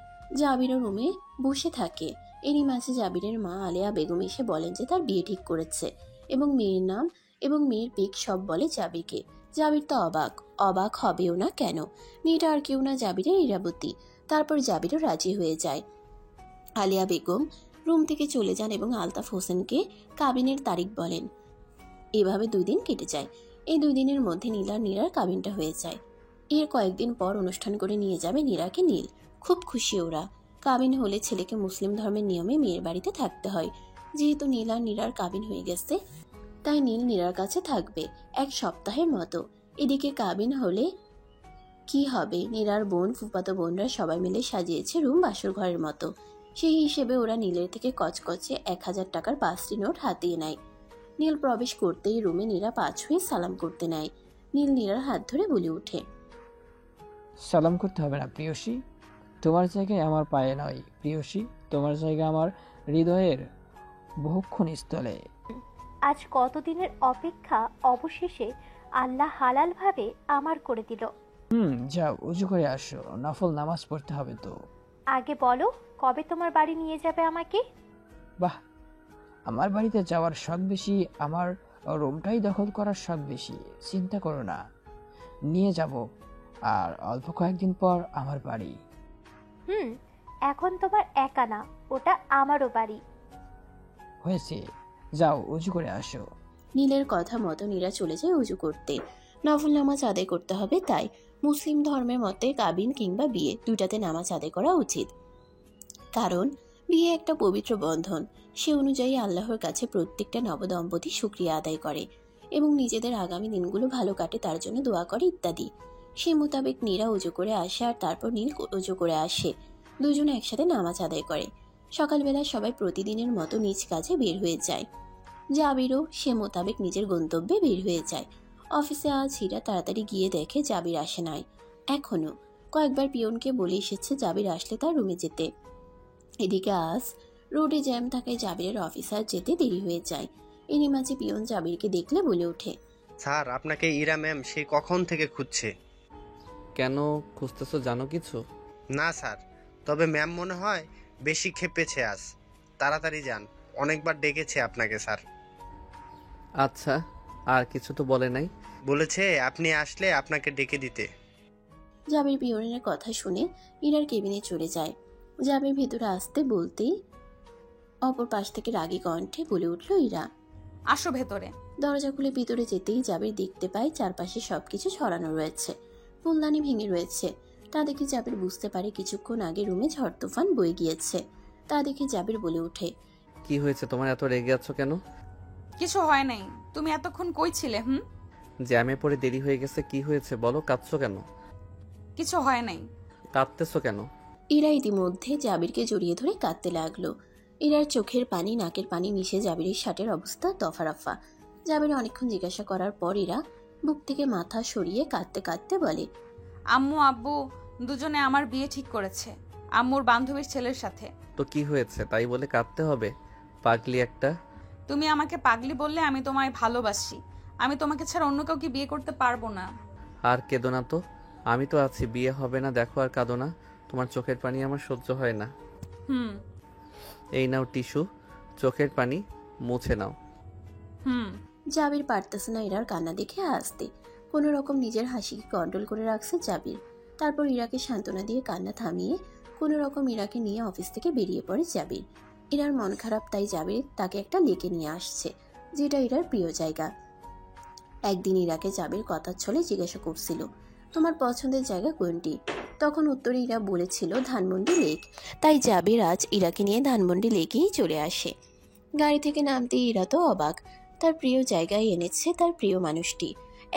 জাবিরও রুমে বসে থাকে। এরই মাঝে জাবিরের মা আলিয়া বেগম এসে বলেন যে তার বিয়ে ঠিক করেছে এবং মেয়ের নাম এবং মেয়ের পিক সব বলে জাবিরকে। জাবির তো অবাক হবেও না কেন, মেয়েটা আর কেউ না জাবিরের ইরাবতী। তারপর জাবিরও রাজি হয়ে যায়। আলিয়া বেগম রুম থেকে চলে যান এবং আলতাফ হোসেনকে কাবিনের তারিখ বলেন। এভাবে 2 দিন কেটে যায়। এই 2 দিনের মধ্যে নীরার কাবিনটা হয়ে যায়। এর কয়েকদিন পর অনুষ্ঠান করে নিয়ে যাবে নীরাকে নীল। খুব খুশি ওরা। কাবিন হলে ছেলেকে মুসলিম ধর্মের নিয়মে মেয়ের বাড়িতে থাকতে হয়। যেহেতু নীরার কাবিন হয়ে গেছে তাই নীরার কাছে থাকবে 1 সপ্তাহের মতো। এদিকে কাবিন হলে কি হবে, নীরার বোন ফুফাতো বোনরা সবাই মিলে সাজিয়েছে রুম বাসর ঘরের মতো। সেই হিসেবে ওরা নীলের থেকে কচকচে 1000 টাকার 5টি নোট হাতিয়ে নেয়। নীল প্রবেশ করতেই রুমে নীরা পাঁচ হয়ে সালাম করতে নেয়। নীরার হাত ধরে বলে ওঠে, সালাম করতে হবে না প্রিয়সী, তোমার জায়গায় আমার পায়ে নয় প্রিয়সী, তোমার জায়গা আমার হৃদয়ের বহুক্ষণ স্থলে। আজ কতদিনের অপেক্ষা অবশেষে আল্লাহ হালালভাবে আমার করে দিল। যাও উজু করে আসো, নফল নামাজ পড়তে হবে তো। আগে বলো, কবে তোমার বাড়ি নিয়ে যাবে আমাকে? বাহ, আমার বাড়িতে যাওয়ার শখ বেশি, আমার রুমটাই দখল করার শখ বেশি। চিন্তা করো না, নিয়ে যাব। আর অল্প কয়েকদিন পর আমার বাড়ি। এখন তোমার একা না, ওটা আমারও বাড়ি। হয়েছে, যাও উজু করে আসো। নীলের কথা মতো নীরা চলে যায় উজু করতে। নফল নামাজ আদায় করতে হবে, তাই মুসলিম ধর্মের মতে কাবিন কিংবা বিয়ে দুটাতে নামাজ আদায় করা উচিত। কারণ বিয়ে একটা পবিত্র বন্ধন। সে অনুযায়ী আল্লাহর কাছে প্রত্যেকটা নবদম্পতি শুকরিয়া আদায় করে এবং নিজেদের আগামী দিনগুলো ভালো কাটে তার জন্য দোয়া করে ইত্যাদি। সে মোতাবেক নীরা উজু করে আসে আর তারপর নীল উজু করে আসে। দুজনে একসাথে নামাজ আদায় করে। সকালবেলা সবাই প্রতিদিনের মতো নিজ কাজে বের হয়ে যায়। জাবিরও সে মোতাবেক নিজের গন্তব্যে বের হয়ে যায়। অফিসে আজ হীরা তাড়াতাড়ি গিয়ে দেখে জাবির আসে নাই এখনো। কয়েকবার পিয়নকে বলে এসেছে জাবির আসলে তার রুমে যেতে। এদিকে আজ রোডে জ্যাম থাকায় জাবিরের অফিসার যেতে দেরি হয়ে যায়। এরই মাঝে পিয়ন জাবিরকে দেখলে বলে ওঠে, স্যার আপনাকে ইরা ম্যাম সেই কখন থেকে খুঁজছে। কেন খুঁজতেছো জানো কিছু? না স্যার, তবে ম্যাম মনে হয় বেশি খেপেছে আজ। তাড়াতাড়ি যান, অনেকবার ডেকেছে আপনাকে স্যার। আচ্ছা, আর কিছু তো বলে নাই? বলেছে আপনি আসলে আপনাকে ডেকে দিতে। জাবির পিয়নের কথা শুনে ইরার কেবিনে চলে যায়। জাবির ভেতরে আসতে বলতেই অপর পাশ থেকে রাগী কণ্ঠে বলে উঠল ইরা, আসো ভেতরে। দরজা খুলে ভিতরে যেতেই জাবির দেখতে পায় চারপাশে সবকিছু ছড়ানো রয়েছে, ফুলদানি ভেঙে রয়েছে। তা দেখে জাবির বুঝতে পারে কিছুক্ষণ আগে রুমে ঝড় তুফান বয়ে গিয়েছে। তা দেখে জাবির বলে ওঠে, কি হয়েছে তোমার, এত রেগে আছো কেন? কিছু হয় নাই, তুমি এতক্ষণ কই ছিলে? জ্যামে পড়ে দেরি হয়ে গেছে। কি হয়েছে বলো, কাঁদছো কেন? কিছু হয় নাই। কাঁদতেছো কেন? ইরা ইতিমধ্যে জাবিরকে জড়িয়ে ধরে কাঁদতে লাগলো। ইরার চোখের পানি নাকের পানি মিশে জাবিরের শার্টের অবস্থা দফারফা। জাবির অনেকক্ষণ জিজ্ঞাসা করার পর ইরা বুক থেকে মাথা সরিয়ে কাঁদতে কাঁদতে বলে, আম্মু আব্বু দুজনে আমার বিয়ে ঠিক করেছে আম্মুর বান্ধবীর ছেলের সাথে। তো কি হয়েছে তাই বলে কাঁদতে হবে? পাগলি একটা। তুমি আমাকে পাগলি বললে আমি তোমায় ভালোবাসি। আমি তোমাকে ছাড়া অন্য কাউকে বিয়ে করতে পারবো না। আর কেঁদো না তো, আমি তো আছি। বিয়ে হবে না দেখো, আর কাঁদো না। তোমার চোখের পানি আমার সহ্য হয় না। এই নাও টিস্যু, চোখের পানি মুছে নাও। জাবির পারতেছে না ইরার কান্না দেখে হাসতে। কোনো রকম নিজের হাসিকে কন্ট্রোল করে রাখছে জাবির। তারপর ইরাকে সান্ত্বনা দিয়ে কান্না থামিয়ে কোনো রকম ইরাকে নিয়ে অফিস থেকে বেরিয়ে পড়ে জাবির। ইরার মন খারাপ, তাই জাবির তাকে একটা লেকে নিয়ে আসছে, যেটা ইরার প্রিয় জায়গা। একদিন ইরাকে জাবির কথার ছলে জিজ্ঞাসা করছিল, তোমার পছন্দের জায়গা কোনটি? তখন উত্তরে ইরা বলেছিল ধানমন্ডি লেক। তাই জাবির আজ ইরাকে নিয়ে ধানমন্ডি লেকেই চলে আসে। গাড়ি থেকে নামতে ইরা তো অবাক। তার প্রিয় জায়গায় এনেছে তার প্রিয় মানুষটি।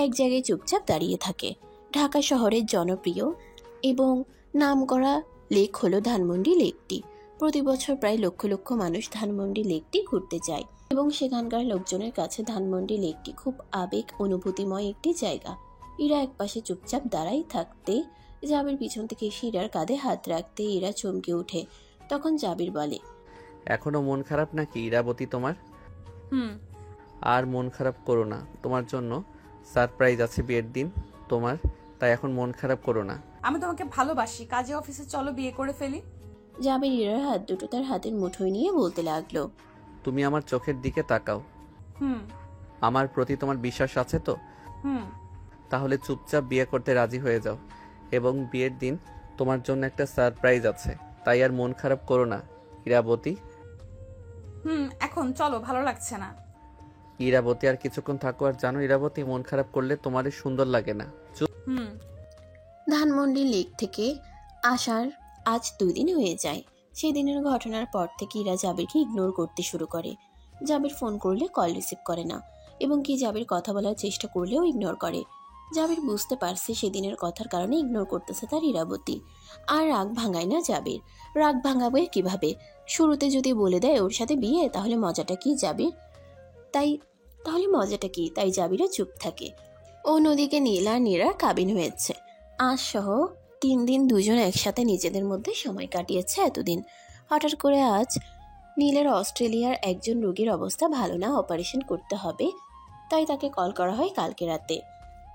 এক জায়গায় চুপচাপ দাঁড়িয়ে থাকে। ঢাকা শহরের জনপ্রিয় এবং নামকরা লেক হলো ধানমন্ডি লেকটি। প্রতি বছর প্রায় লক্ষ লক্ষ মানুষ ধানমন্ডি লেকটি ঘুরতে যায় এবং সেখানকার লোকজনের কাছে ধানমন্ডি লেকটি খুব আবেগ অনুভূতিময় একটি জায়গা। ইরা একপাশে চুপচাপ দাঁড়াই থাকতে জাবির পিছন থেকে এসে ইরার কাঁধে হাত রাখতে ইরা চমকে ওঠে। তখন জাবির বলে, এখনো মন খারাপ নাকি ইরাবতী তোমার? আর মন খারাপ করো না, তোমার জন্য সারপ্রাইজ আছে বিয়ের দিন তোমার, তাই এখন মন খারাপ করো না। আমি তোমাকে ভালোবাসি, কাজে অফিসে চলো বিয়ে করে ফেলি। জাবির ইরার হাত দুটো তার হাতের মুঠোয় নিয়ে বলতে লাগলো, তুমি আমার চোখের দিকে তাকাও। আমার প্রতি তোমার বিশ্বাস আছে তো? তাহলে চুপচাপ বিয়ে করতে রাজি হয়ে যাও, এবং বিয়ের দিন তোমার জন্য একটা সারপ্রাইজ আছে, তাই আর মন খারাপ করো না ইরাবতী। এখন চলো, ভালো লাগছে না। ইরাবতী আর কিছুক্ষণ থাকো। আর জানো ইরাবতী, মন খারাপ করলে তোমার সুন্দর লাগে না। ধানমন্ডি লেক থেকে আসার আজ 2 দিন হয়ে যায়। সেদিনের ঘটনার পর থেকে ইরা জাবিরকে ইগনোর করতে শুরু করে। জাবির ফোন করলে কল রিসিভ করে না, এবং কি জাবির কথা বলার চেষ্টা করলেও ইগনোর করে। জাবির বুঝতে পারছে সেদিনের কথার কারণে ইগনোর করতেছে তার ইরাবতী। আর রাগ ভাঙায় না জাবির। রাগ ভাঙাবে কিভাবে? শুরুতে যদি বলে দেয় ওর সাথে বিয়ে, তাহলে মজাটা কি জাবির? তাই জাবিরা চুপ থাকে। অন্যদিকে নীল আর নীরা কাবিন হয়েছে। আজ সহ 3 দিন দুজন একসাথে নিজেদের মধ্যে সময় কাটিয়েছে এতদিন। হঠাৎ করে আজ নীলের অস্ট্রেলিয়ার একজন রোগীর অবস্থা ভালো না, অপারেশন করতে হবে, তাই তাকে কল করা হয় কালকে রাতে।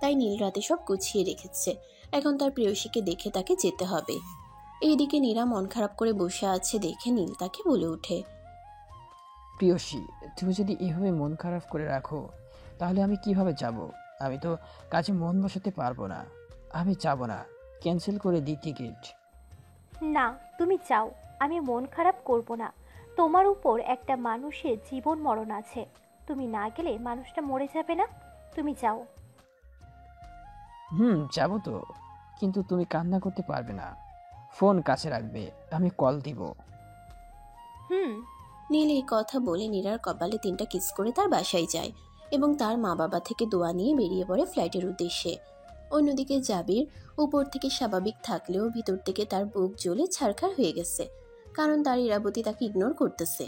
তাই নীল রাতে সব গুছিয়ে রেখেছে। এখন তার প্রেয়সীকে দেখে তাকে যেতে হবে। এইদিকে নীরা মন খারাপ করে বসে আছে দেখে নীল তাকে বলে ওঠে, প্রিয়সী, তুমি যদি এভাবে মন খারাপ করে রাখো তাহলে আমি কিভাবে যাব? আমি তো কাজে মন বসাতে পারবো না। আমি যাব না, ক্যান্সেল করে দিই টিকিট। না, তুমি যাও, আমি মন খারাপ করব না। তোমার উপর একটা মানুষের জীবন মরণ আছে, তুমি না গেলে মানুষটা মরে যাবে না। তুমি যাও। যাবো তো, কিন্তু তুমি কান্না করতে পারবে না। ফোন কাছে রাখবে, আমি কল দিব। নীল এই কথা বলে নীরার কপালে 3টা কিস করে তার বাসায় যায় এবং তার মা বাবা থেকে দোয়া নিয়ে বেরিয়ে পড়ে ফ্লাইটের উদ্দেশ্যে। অন্যদিকে জাবির উপর থেকে স্বাভাবিক থাকলেও ভিতর থেকে তার বুক জ্বলে ছারখার হয়ে গেছে, কারণ তার ইরাবতী তাকে ইগনোর করতেছে।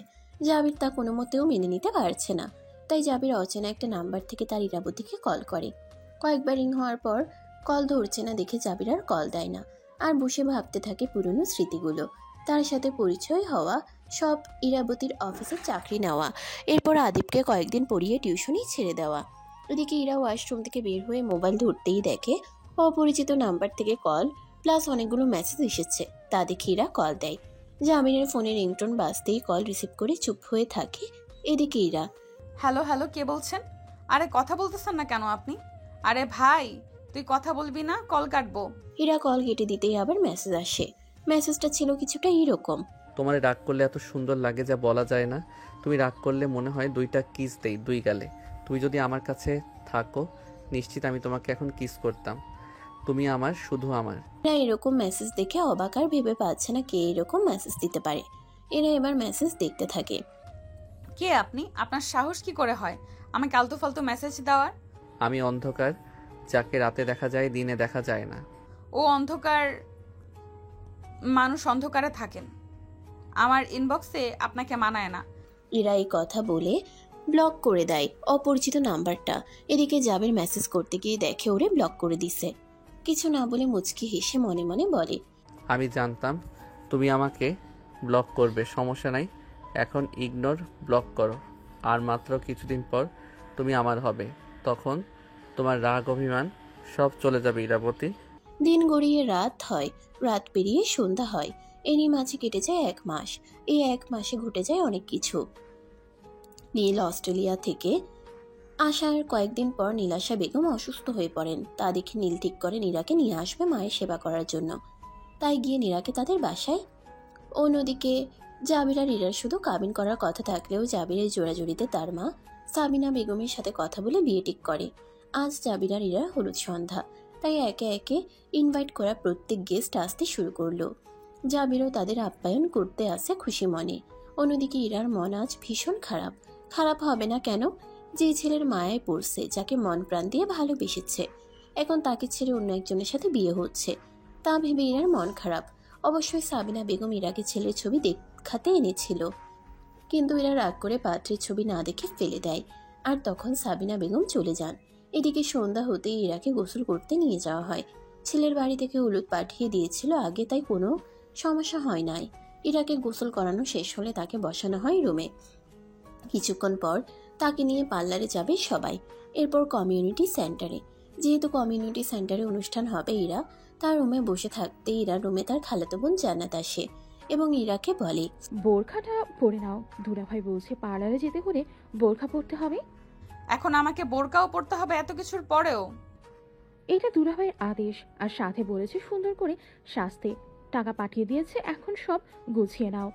জাবির তা কোনো মতেও মেনে নিতে পারছে না, তাই জাবির অচেনা একটা নাম্বার থেকে তার ইরাবতীকে কল করে। কয়েকবার রিং হওয়ার পর কল ধরছে না দেখে জাবির আর কল দেয় না, আর বসে ভাবতে থাকে পুরনো স্মৃতিগুলো, তার সাথে পরিচয় হওয়া, সব ইরাবতীর অফিসে চাকরি নেওয়া, এরপর আদিবকে কয়েকদিন পড়িয়ে টিউশনই ছেড়ে দেওয়া। ওদিকে ইরা ওয়াশরুম থেকে বের হয়ে মোবাইল ধরতেই দেখে অপরিচিত নাম্বার থেকে কল প্লাস অনেকগুলো মেসেজ এসেছে। তা দেখে ইরা কল দেয়। জামিনের ফোনে রিংটোন বাজতেই কল রিসিভ করে চুপ হয়ে থাকে। এদিকে ইরা, হ্যালো হ্যালো, কে বলছেন? আরে কথা বলতেছেন না কেন আপনি? আরে ভাই, তুই কথা বলবি না? কল কাটবো। ইরা কল কেটে দিতেই আবার মেসেজ আসে। মেসেজটা ছিল কিছুটা এরকম: তোমার রাগ করলে এত সুন্দর লাগে যা বলা যায় না। তুমি রাগ করলে মনে হয় 2টা কিস দেই 2 গালে। তুমি যদি আমার কাছে থাকো নিশ্চিত আমি তোমাকে এখন কিস করতাম। তুমি আমার, শুধু আমার। এরা এরকম মেসেজ দেখে অবাক আর ভেবে পাচ্ছে না কে এরকম মেসেজ দিতে পারে। এরা এবার মেসেজ দেখতে থাকে। কে আপনি? আপনার সাহস কি করে হয় আমাকে আলতু ফালতু মেসেজ দেওয়ার? আমি অন্ধকার, যাকে রাতে দেখা যায় দিনে দেখা যায় না। ও অন্ধকার? মানুষ অন্ধকারে থাকেন। আমার ইনবক্সে আপনাকে মানায় না। ইরা এই কথা বলে ব্লক করে দেয় অপরিচিত নাম্বারটা। এদিকে জাবির মেসেজ করতে গিয়ে দেখে ওরে ব্লক করে দিছে। কিছু না বলে মুচকি হেসে মনে মনে বলে, আমি জানতাম তুমি আমাকে ব্লক করবে, সমস্যা নাই। এখন ইগনোর, ব্লক করো। আর মাত্র কিছুদিন পর তুমি আমার হবে, তখন তোমার রাগ অভিমান সব চলে যাবে ইরাবতী। দিন গড়িয়ে রাত হয়, রাত পেরিয়ে সন্ধ্যা হয়। এরই মাঝে কেটে যায় 1 মাস। এই 1 মাসে ঘটে যায় অনেক কিছু। নীল অস্ট্রেলিয়া থেকে আসার কয়েকদিন পর নীলাশা বেগম অসুস্থ হয়ে পড়েন। তা দেখে নীল ঠিক করে নীরাকে নিয়ে আসবে মায়ের সেবা করার জন্য। তাই গিয়ে নীরাকে তাদের বাসায়। অন্যদিকে জাবির আর ইরার শুধু কাবিন করার কথা থাকলেও জাবিরের জোড়াজুড়িতে তার মা সাবিনা বেগমের সাথে কথা বলে বিয়ে ঠিক করে। আজ জাবির আর ইরার হলুদ সন্ধ্যা, তাই একে একে ইনভাইট করা প্রত্যেক গেস্ট আসতে শুরু করলো। জাবিরও তাদের আপ্যায়ন করতে আসে খুশি মনে। অন্যদিকে ইরার মন আজ ভীষণ খারাপ। খারাপ হবে না কেন? যে ছেলের মায়ায় পড়ছে, যাকে মন প্রাণ দিয়ে ভালোবেসেছে, এখন তাকে ছেড়ে অন্য একজনের সাথে বিয়ে হচ্ছে, তা ভেবে ইরার মন খারাপ। অবশ্যই সাবিনা বেগম ইরাকে ছেলের ছবি দেখাতে এনেছিল, কিন্তু এরা রাগ করে পাত্রের ছবি না দেখে ফেলে দেয়। আর তখন সাবিনা বেগম চলে যান। এদিকে সন্ধ্যা হতেই ইরাকে গোসল করতে নিয়ে যাওয়া হয়। ছেলের বাড়ি থেকে হলুদ পাঠিয়ে দিয়েছিল আগে, তাই কোনো সমস্যা হয় নাই। ইরাকে গোসল করানো শেষ হলে তাকে বসানো হয় রুমে। কিছুক্ষণ পর তাকে নিয়ে পার্লারে যাবে সবাই, এরপর কমিউনিটি সেন্টারে। যেহেতু কমিউনিটি সেন্টারে অনুষ্ঠান হবে, ইরা তার রুমে বসে থাকতে ইরার রুমে তার খালাতো বোন জান্নাত আসে এবং ইরাকে বলে, বোরখাটা পরে নাও, দুলাভাই বলছে পার্লারে যেতে হলে বোরখা পরতে হবে। এখন আমাকে বোরকাও পরতে হবে এত কিছুর পরেও? এটা দুলাভাইয়ের আদেশ, আর সাথে বলেছে সুন্দর করে সাজতে। টাকা পাঠিয়ে দিয়েছে, এখন সব গুছিয়ে নাও।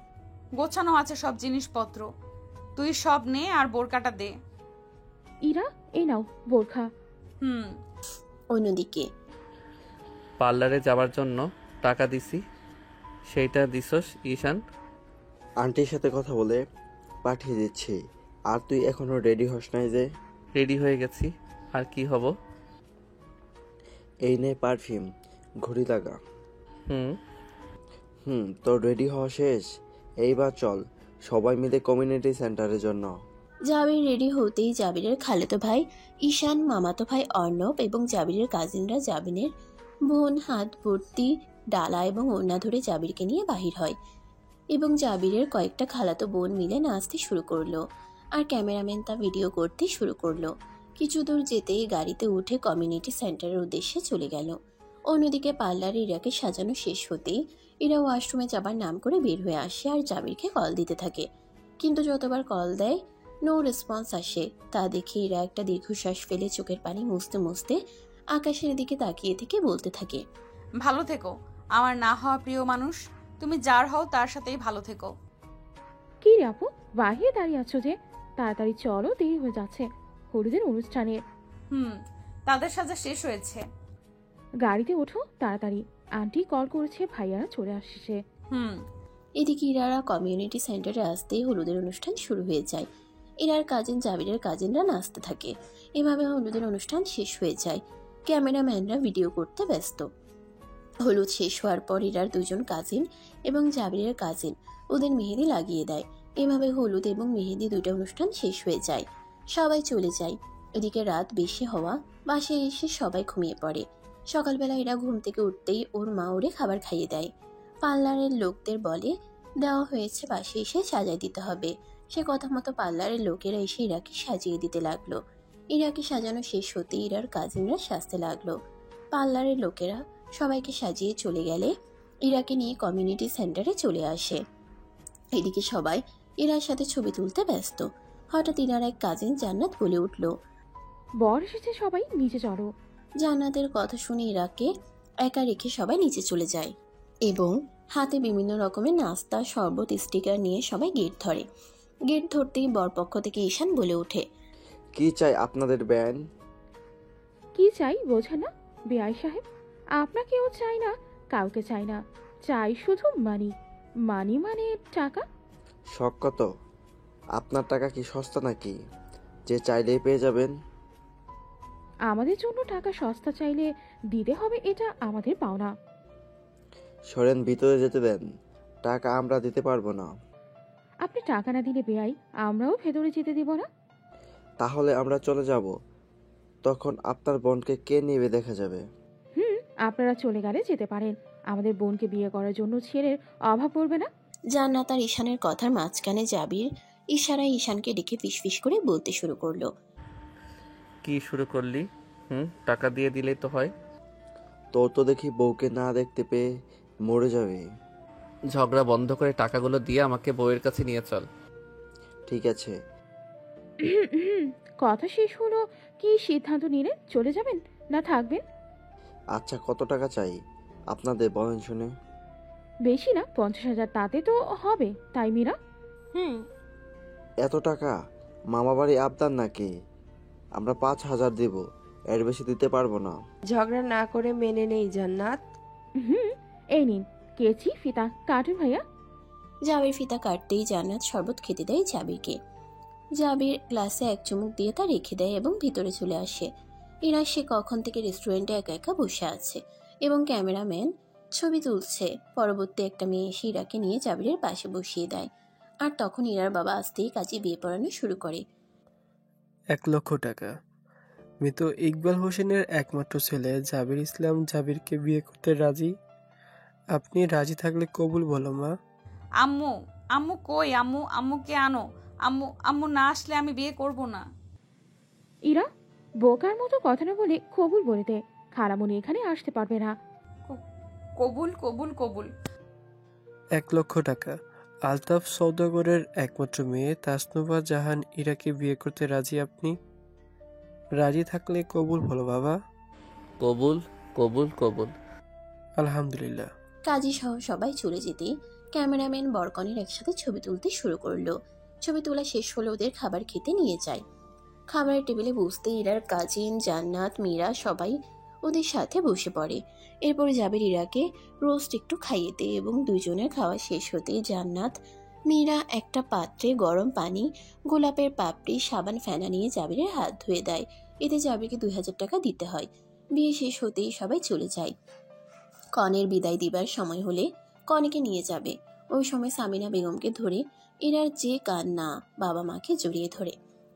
গোছানো আছে সব জিনিসপত্র, তুই সব নে আর বোরকাটা দে। ইরা, এই নাও বোরখা। অন্যদিকে পার্লারে যাওয়ার জন্য টাকা দিছি, সেইটা দিছস ঈশান? আন্টির সাথে কথা বলে পাঠিয়ে দিচ্ছি। আর তুই এখনো রেডি হস নাই যে? রেডি হয়ে গেছি, আর কি হব? এই নে পারফিউম, ঘড়ি লাগা। তোর রেডি হওয়া শেষ? এইবার চল সবাই মিলে কমিউনিটি সেন্টারের জন্য। জাবির রেডি হতেই জাবিরের খালাতো ভাই ঈশান, মামাতো ভাই অর্ণব এবং জাবিরের কাজিনরা জাবিনের বোন হাত ভর্তি ডালা এবং ওড়না ধরে জাবিরকে নিয়ে বাহির হয় এবং জাবিরের কয়েকটা খালাতো বোন মিলে নাচতে শুরু করলো আর ক্যামেরাম্যান তা ভিডিও করতে শুরু করলো। কিছু দূর যেতেই গাড়িতে উঠে কমিউনিটি সেন্টারের উদ্দেশ্যে চলে গেল। অন্যদিকে পার্লারে ইরাকে সাজানো শেষ হতেই ইরা ওয়াশরুমে যাবার নাম করে বের হয়ে আসে আর জাবিরকে কল দিতে থাকে, কিন্তু যতবার কল দেয় নো রেসপন্স আসে। তা দেখে ইরা একটা দীর্ঘশ্বাস ফেলে চোখের পানি মুছতে মুছতে আকাশের দিকে তাকিয়ে থেকে বলতে থাকে, ভালো থেকো আমার না হওয়া প্রিয় মানুষ, তুমি যার হও তার সাথেই ভালো থেকো। কি রে আপু, বাহিরে দাঁড়িয়ে আছো যে? তাড়াতাড়ি চলো, দেরি হয়ে যাচ্ছে হলুদের অনুষ্ঠানে। তাদের সাজা শেষ হয়েছে। গাড়িতে ওঠো তাড়াতাড়ি, আন্টি কল করেছে, ভাইয়ারা চলে আসছে। এদিকে ইরারা কমিউনিটি সেন্টারে আসতেই হলুদের অনুষ্ঠান শুরু হয়ে যায়। ইরার কাজিন জাবিরের কাজিনরা নাচতে থাকে। এভাবে হলুদের অনুষ্ঠান শেষ হয়ে যায়। ক্যামেরাম্যানরা ভিডিও করতে ব্যস্ত। হলুদ শেষ হওয়ার পর ইরার দুজন কাজিন এবং জাবিরের কাজিন ওদের মেহেদি লাগিয়ে দেয়। এভাবে হলুদ এবং মেহেদি দুটো অনুষ্ঠান শেষ হয়ে যায়। সবাই চলে যায়। এদিকে রাত বেশি হওয়া, বাসায় এসে সবাই ঘুমিয়ে পড়ে। সকালবেলা এরা ঘুম থেকে উঠতেই ওর মা ওরে খাবার খাইয়ে দেয়। পার্লারের লোকদের বলে দেওয়া হয়েছে, বাসায় এসে সাজায় দিতে হবে। সে কথা মতো পার্লারের লোকেরা এসে ইরাকে সাজিয়ে দিতে লাগলো। ইরাকে সাজানো শেষ হতে ইরার কাজিনরা সাজতে লাগলো। পার্লারের লোকেরা সবাইকে সাজিয়ে চলে গেলে ইরাকে নিয়ে কমিউনিটি সেন্টারে চলে আসে। এদিকে সবাই ইরার সাথে ছবি তুলতে ব্যস্ত। হঠাৎ ইরার এক কাজিন জান্নাত বলে উঠল, বর এসেছে, সবাই নিচে চলো। জান্নাতের কথা শুনে ইরাকে একা রেখে সবাই নিচে চলে যায় এবং হাতে বিভিন্ন রকমের নাস্তা, শরবত, স্টিকার নিয়ে সবাই গেট ধরে। গেট ধরতেই বরপক্ষ থেকে ঈশান বলে ওঠে, কি চাই আপনাদের ব্যান? কি চাই বোঝা না বেআই সাহেব? আপনাকেও চাই না, কাউকে চাই না, চাই শুধু মানি। মানি মানে টাকা। শখ কত? আপনার টাকা কি সস্তা নাকি যে চাইলেই পেয়ে যাবেন? আমাদের জন্য টাকা সস্তা চাইলে দিতে হবে, এটা আমাদের পাওনা। সরেন, ভিতরে যেতে দেন, টাকা আমরা দিতে পারবো না। আপনি টাকা না দিলে বেআই আমরাও ভেতরে যেতে দিব না। তাহলে আমরা চলে যাব, তখন আপনার বোনকে কে নেবে দেখা যাবে। আপনারা চলে গেলে যেতে পারেন, আমাদের বোনকে বিয়ে করার জন্য ছেলের অভাব পড়বে না। জান্নাত আর ঈশানের কথার মাঝখানে জাবির ইশারায় ঈশানকে ডেকে ফিসফিস করে বলতে শুরু করলো, কি শুরু করলি? টাকা দিয়ে দিলেই তো হয়। তোর তো দেখি বউকে না দেখতে পেয়ে মরে যাবে। ঝগড়া বন্ধ করে টাকাগুলো দিয়ে আমাকে বউয়ের কাছে নিয়ে চল। ঠিক আছে। কথা শেষ হলো, কি সিদ্ধান্ত নিলেন? চলে যাবেন না থাকবেন? আচ্ছা, কত টাকা চাই আপনাদের বলেন শুনে। বেশি না, 50,000 তাতে তো হবে, তাই মীরা? এত টাকা? মামা বাড়ি আবদার নাকি? আমরা 5,000 দেব, এর বেশি দিতে পারবো না। ঝগড়া না করে মেনে নেই জান্নাত। এই নিন কেচি, ফিতা কাটুন ভাইয়া। জাবির ফিতা কাটতেই জান্নাত শরবত খেতে দেয় জাবিরকে। জাবির গ্লাসে এক চুমুক দিয়ে তা রেখে দেয় এবং ভিতরে চলে আসে। ইরা সে কখন থেকে রেস্টুরেন্টে একা একা বসে আছে এবং ক্যামেরাম্যান ছবি তুলছে। পরবর্তী একটা মেয়ে এসে ইরাকে নিয়ে জাবিরের পাশে বসিয়ে দেয়। আর তখন ইরার বাবা আসতেই কাজে বিয়ে পড়ানো শুরু করে। 1 লক্ষ টাকা। মৃত ইকবাল হোসেনের একমাত্র ছেলে জাবির ইসলাম জাবিরকে বিয়ে করতে রাজি। আপনি রাজি থাকলে কবুল বলো মা। আম্মু, আম্মু কই? আম্মু, আম্মুকে আনো। আম্মু, আম্মু না আসলে আমি বিয়ে করব না। ইরা বোকার মতো কথা না বলে কবুল বলে দে, খালামণি এখানে আসতে পারবে না। কবুল, কবুল, কবুল। 1 লক্ষ টাকা। আলতাফ সওদাগরের একমাত্র মেয়ে তাসনুভা জাহান ইরাকে বিয়ে করতে রাজি। আপনি রাজি থাকলে কবুল বলো বাবা। কবুল, কবুল, কবুল। আলহামদুলিল্লাহ। কাজী সহ সবাই চলে যেতে ক্যামেরাম্যান বরকনের একসাথে ছবি তুলতে শুরু করলো। ছবি তোলা শেষ হলে ওদের খাবার খেতে নিয়ে যায়। খাবারের টেবিলে বসতে ইরার কাজিন জান্নাত, মীরা সবাই ওদের সাথে বসে পড়ে। এরপর জাবির ইরাকে রোস্ট একটু খাইয়ে দেয় এবং দুজনের খাওয়া শেষ হতেই জান্নাত, মীরা একটা পাত্রে গরম পানি, গোলাপের পাপড়ি, সাবান, ফেনা নিয়ে জাবিরের হাত ধুয়ে দেয়। এতে জাবিরকে 2000 টাকা দিতে হয়। বিয়ে শেষ হতেই সবাই চলে যায়। কনের বিদায় দিবার সময় হলে কনেকে নিয়ে যাবে। ওই সময় সামিনা বেগমকে ধরে ইরার যে কান্না, বাবা মাকে জড়িয়ে ধরে।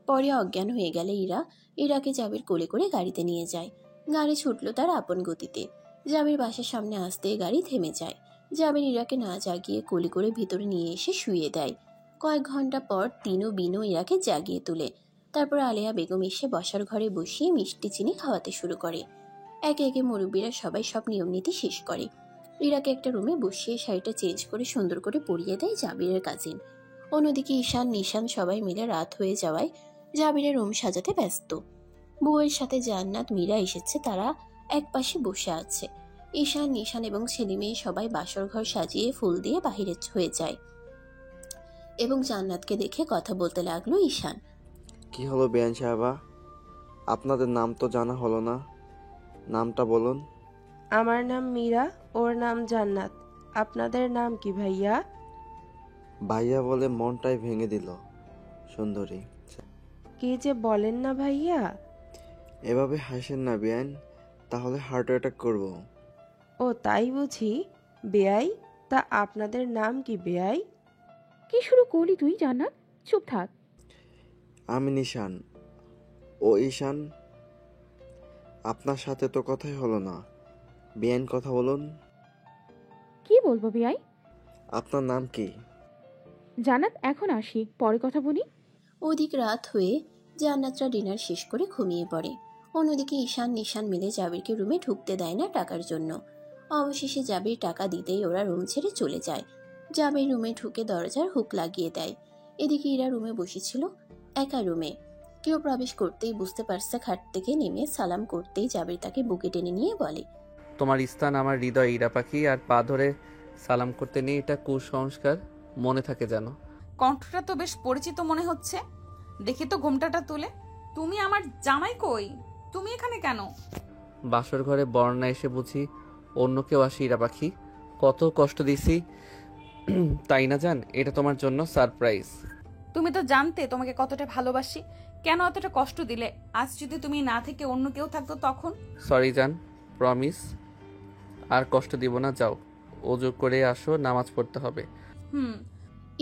পরে অজ্ঞান হয়ে গেলে ইরাকে জাবির কোলে করে গাড়িতে নিয়ে যায়। গাড়ি ছুটল তার আপন গতিতে। জাবির বাসার সামনে আসতে গাড়ি থেমে যায়। জাবির ইরাকে না জাগিয়ে কোলে করে ভিতরে নিয়ে এসে শুইয়ে দেয়। কয়েক ঘন্টা পর তিনু বিনু ইরাকে জাগিয়ে তোলে। তারপর আলেয়া বেগম এসে বসার ঘরে বসিয়ে মিষ্টি চিনি খাওয়াতে শুরু করে। একে একে মুরব্বীরা সবাই সব নিয়ম নীতি শেষ করে। ইরাকে একটা রুমে বসিয়ে শাড়িটা চেঞ্জ করে সুন্দর করে পরিয়ে দেয় জাবিরের কাজিন। অন্যদিকে ঈশান, নিশান সবাই মিলে রাত হয়ে যাওয়ায় জাবিরের রুম সাজাতে ব্যস্ত। বউয়ের সাথে জান্নাত, মীরা এসেছে, তারা এক পাশে বসে আছে। ঈশান, নিশান এবং ছেলে মেয়ে সবাই বাসর ঘর সাজিয়ে ফুল দিয়ে বাহিরে হয়ে যায় এবং জান্নাতকে দেখে কথা বলতে লাগলো ঈশান। কি হলো বেয়ান সাহেবা, আপনাদের নাম তো জানা হলো না, নামটা বলুন। আমার নাম মীরা, ওর নাম জান্নাত। আপনাদের নাম কি ভাইয়া? ভাইয়া বলে মনটাই ভেঙে দিল সুন্দরী। কি যে বলেন না ভাইয়া। এভাবে হাসেন না বেয়ান, তাহলে হার্ট অ্যাটাক করব। ও তাই বুঝি? বেয়াই, তা আপনাদের নাম কি বেয়াই? কি শুরু করলি তুই জান্নাত? চুপ থাক। আমি নিশান। ও ঈশান। আপনার সাথে তো কথাই হলো না। বেআইন কথা বলুন। কি বলবো বিয়াই? আপনার নাম কি? জান্নাত, এখন আসি, পরে কথা বলি। অধিক রাত হয়ে জান্নাতরা ডিনার শেষ করে ঘুমিয়ে পড়ে। অন্যদিকে ঈশান নিশান মিলে জাবিরকে রুমে ঢুকতে দেয় না টাকার জন্য। অবশেষে জাবির টাকা দিতেই ওরা রুম ছেড়ে চলে যায়। জাবির রুমে ঢুকে দরজার হুক লাগিয়ে দেয়। এদিকে ইরা রুমে বসেছিল একা রুমে। কেউ প্রবেশ করতেই বুঝতে পারছে খাট থেকে নেমে সালাম করতেই জাবির তাকে বুকে টেনে নিয়ে বলে, তোমার স্থান আমার হৃদয় ইরা পাখি, আর পা ধরে সালাম করতে নেই, এটা কুসংস্কার, মনে থাকে জানো। কণ্ঠটা তো বেশ পরিচিত মনে হচ্ছে। দেখি তো ঘোমটাটা তুলে। তুমি আমার জামাই কই? তুমি এখানে কেন? বাসর ঘরে বর্ণা এসে বুঝি অন্য কেউ আসি ইরা পাখি? কত কষ্ট দিছি তাই না জান? এটা তোমার জন্য সারপ্রাইজ। তুমি তো জানতে তোমাকে কতটা ভালোবাসি, কেন এতটা কষ্ট দিলে? আজ যদি তুমি না থেকে অন্য কেউ থাকতো তখন? সরি জান, প্রমিস আর কষ্ট দিব না। যাও ওযু করে আসো, নামাজ পড়তে হবে।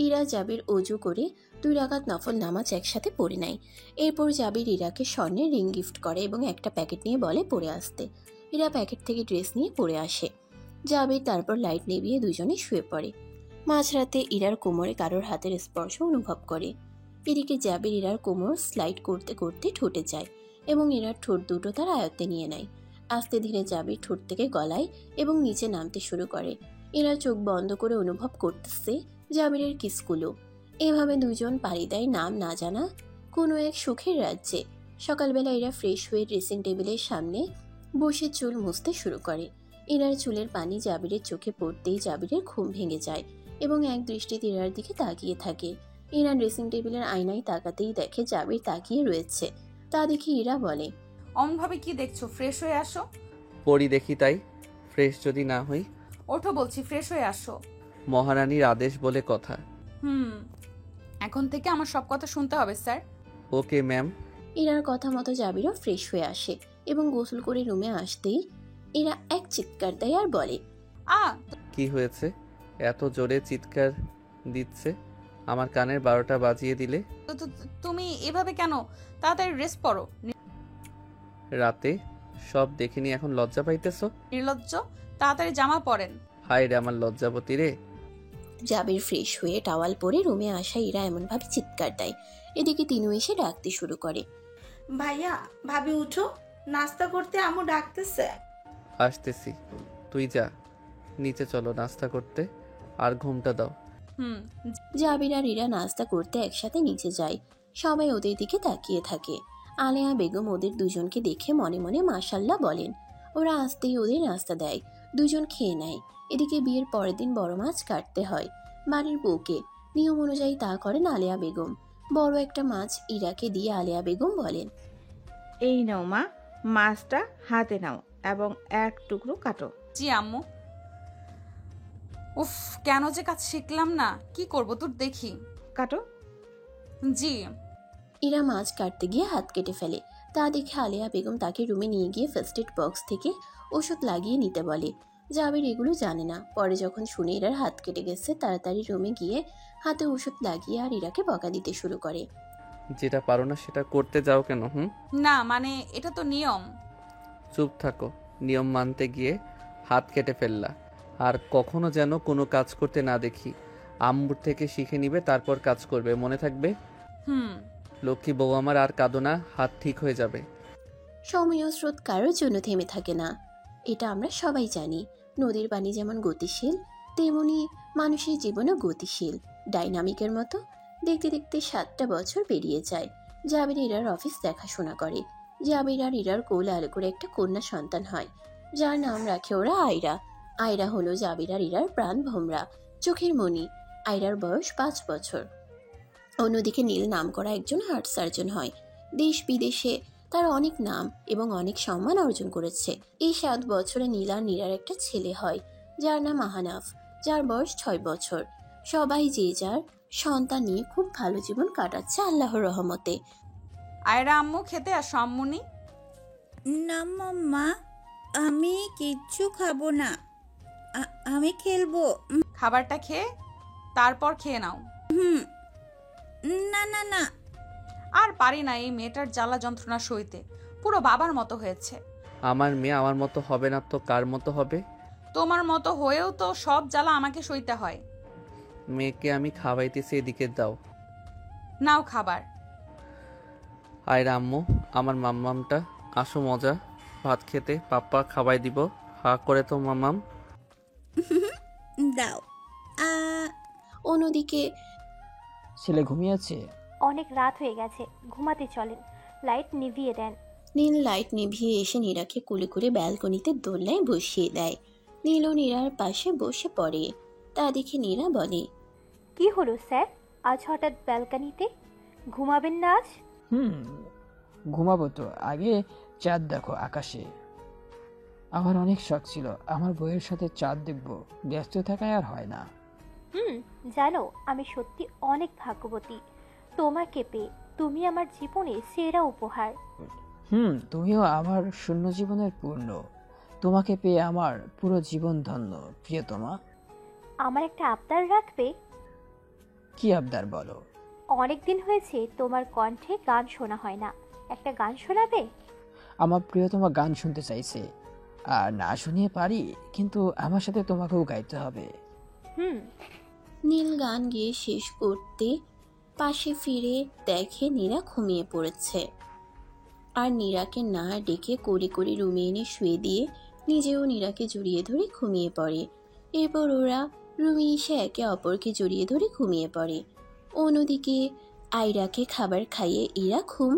ইরা জাবির অজু করে 2 রাকাত নফল নামাজ একসাথে পড়ে নেয়। এরপর জাবির ইরাকে স্বর্ণের রিং গিফট করে এবং একটা প্যাকেট নিয়ে বলে পরে আসতে। ইরা প্যাকেট থেকে ড্রেস নিয়ে পরে আসে। জাবির তারপর লাইট নিভিয়ে দুজনে শুয়ে পড়ে। মাঝরাতে ইরার কোমরে কারোর হাতের স্পর্শ অনুভব করে। এদিকে জাবির ইরার কোমর স্লাইড করতে করতে ঠোঁটে যায় এবং ইরার ঠোঁট দুটো তার আয়ত্তে নিয়ে নেয়। আস্তে ধীরে জাবির ঠোঁট থেকে গলায় এবং নিচে নামতে শুরু করে। ইরা চোখ বন্ধ করে অনুভব করতেছে জাবিরের কিসগুলো। এভাবে দুজন পাড়ি দেয় নাম না জানা কোনো এক সুখের রাজ্যে। সকালবেলা ইরা ফ্রেশ হয়ে ড্রেসিং টেবিলের সামনে বসে চুল মুছতে শুরু করে। ইরার চুলের পানি জাবিরের চোখে পড়তেই জাবিরের ঘুম ভেঙে যায় এবং এক দৃষ্টিতে ইরার দিকে তাকিয়ে থাকে। ইরা ড্রেসিং টেবিলের আয়নায় তাকাতেই দেখে জাবির তাকিয়ে রয়েছে। তা দেখে ইরা বলে, অমনভাবে কি দেখছো? ফ্রেশ হয়ে আসো। পড়ি দেখি তাই? ফ্রেশ যদি না হই? ওঠো বলছি, ফ্রেশ হয়ে আসো। মহারানীর আদেশ বলে কথা। এখন থেকে আমার সব কথা শুনতে হবে স্যার। Okay ma'am. ইরার কথা মতো জাবিরও ফ্রেশ হয়ে আসে এবং গোসল করে রুমে আসতেই ইরা এক চিৎকার দেয় আর বলে, কি হয়েছে? এত জোরে চিৎকার দিচ্ছে? আমার কানের 12টা বাজিয়ে দিলে। তুমি এভাবে কেন? তাড়াতাড়ি ড্রেস পরো। রাতে সব দেখিনি, এখন লজ্জা পাইতেছো? নির্লজ্জ, তাড়াতাড়ি জামা পরেন। হায় রে আমার লজ্জাবতী রে। জাবির ফ্রেশ হয়ে টাওয়াল পরে রুমে আসা ইরা এমন ভাবে চিৎকার দেয়। এদিকে তিনু এসে ডাকতে শুরু করে, ভাইয়া ভাবি উঠো, নাস্তা করতে আম্মু ডাকতেছে। আসতেছি, তুই যা নিচে, চলো নাস্তা করতে, আর ঘুমটা দাও। জাবির আর ইরা নাস্তা করতে একসাথে নিচে যায়। সবাই ওদের দিকে তাকিয়ে থাকে। আলেয়া বেগম ওদের দুজনকে দেখে মনে মনে মাশাল্লাহ বলেন। ওরা আসতেই ওদের নাস্তা দেয়, দুজন খেয়ে নেয়। এদিকে বিয়ের পরের দিন বড় মাছ কাটতে হয় বাড়ির বউকে। নিয়ম অনুযায়ী তা করেন আলেয়া বেগম। বড় একটা মাছ ইরাকে দিয়ে আলেয়া বেগম বলেন, এই নাও মা, মাছটা হাতে নাও এবং এক টুকরো কাটো। জি আম্মু। উফ, কেন যে কাজ শিখলাম না, কি করব তোর দেখি। কাটো। জি। ইরা মাছ কাটতে গিয়ে হাত কেটে ফেলে। তা দেখে আলেয়া বেগম তাকে রুমে নিয়ে গিয়ে ফার্স্ট এড বক্স থেকে ওষুধ লাগিয়ে নিতে বলে। জাবির এগুলো জানে না। পরে যখন শুনে ইরার হাত কেটে গেছে, তাড়াতাড়ি রুমে গিয়ে হাতে ওষুধ লাগিয়ে আর ইরাকে বকা দিতে শুরু করে। যেটা পারো না সেটা করতে যাও কেন? না মানে এটা তো নিয়ম। চুপ থাকো। নিয়ম মানতে গিয়ে হাত কেটে ফেললা, আর কখনো যেন কোনো কাজ করতে না দেখি। আম্মুর থেকে শিখে নিবে, তারপর কাজ করবে, মনে থাকবে। লক্ষ্মী বউ আমার, আর কাঁদো না, হাত ঠিক হয়ে যাবে। সময় ও স্রোত কারোর জন্য থেমে থাকে না, এটা আমরা সবাই জানি। নদীর পানি যেমন গতিশীল, তেমনি মানুষের জীবনও গতিশীল, ডাইনামিকের মতো। দেখতে দেখতে 7টা বছর পেরিয়ে যায়। জাবির ইরার অফিস দেখাশোনা করে। জাবির আর ইরার কোল আলো করে একটা কন্যা সন্তান হয়, যার নাম রাখে ওরা আয়রা। আয়রা হলো জাবির আর ইরার প্রাণ ভোমরা, চোখের মণি। আয়রার বয়স 5 বছর। অন্যদিকে নীল নাম করা একজন হার্ট সার্জন হয়। দেশ বিদেশে তার অনেক নাম এবং অনেক সম্মান অর্জন করেছে। এই 7 বছরে নীল আর নীরার একটা ছেলে হয়, যার নাম আহানাফ, যার বয়স 6 বছর। সবাই যে যার সন্তান নিয়ে খুব ভালো জীবন কাটাচ্ছে আল্লাহর রহমতে। আয়রা আম্মু খেতে আসো। আম্মুনি। না মাম্মা, আমি কিচ্ছু খাবো না, আমি খেলবো। খাবারটা খেয়ে তারপর খেয়ে নাও। না না না। আর পারি না এই মেয়েটার জ্বালা যন্ত্রণা সইতে, পুরো বাবার মতো হয়েছে। আমার মেয়ে আমার মতো হবে না তো কার মতো হবে? তোমার মতো হয়েও তো সব জ্বালা আমাকে সইতে হয়। মেয়েকে আমি খাওয়াইতেছি, এদিকে দাও। নাও খাবার। আয় আম্মু, আমার মাম্মামটা আসো মজা ভাত খেতে, পাপ্পা খাওয়াই দিব। হা করে তো মাম্মাম। দাও। অন্যদিকে ছেলে ঘুমিয়েছে? অনেক রাত হয়ে গেছে, ঘুমাতে চলেন। লাইট নিভিয়ে দেন। নীল লাইট নিভিয়ে এসে নীরাকে কোলে করে ব্যালকনিতে দোলনায় বসিয়ে দেয়। নীল ও নীরার পাশে বসে পড়ে। তা দেখে নীরা বলে, কি হলো স্যার, আজ হঠাৎ ব্যালকনিতে? ঘুমাবেন না আজ? ঘুমাবো তো, আগে চাঁদ দেখো আকাশে। আমার অনেক শখ ছিল আমার বইয়ের সাথে চাঁদ দেখবো, ব্যস্ত থাকায় আর হয় না। জানো আমি সত্যি অনেক ভাগ্যবতী তোমাকে পেয়ে। তুমি আমার জীবনে সেরা উপহার। তুমিও আমার শূন্য জীবনের পূর্ণ। তোমাকে পেয়ে আমার পুরো জীবন ধন্য প্রিয়তমা। আমার একটা আবদার রাখবে? কি আবদার বলো? অনেক দিন হয়েছে তোমার কণ্ঠে গান শোনা হয় না, একটা গান শোনাবে? আমার প্রিয়তমা গান শুনতে চাইছে, আর না শুনিয়ে পারি, কিন্তু আমার সাথে তোমাকেও গাইতে হবে। নীল গান গিয়ে শেষ করতে পাশে ফিরে দেখে নীরা ঘুমিয়ে পড়েছে। আর নীরাকে না ডেকে কোলে করে রুমে এনে শুয়ে দিয়ে নিজেও নীরাকে জড়িয়ে ধরে ঘুমিয়ে পড়ে। এরপর ওরা রুমে এসে একে অপরকে জড়িয়ে ধরে ঘুমিয়ে পড়ে। অন্যদিকে আয়রাকে খাবার খাইয়ে ইরা ঘুম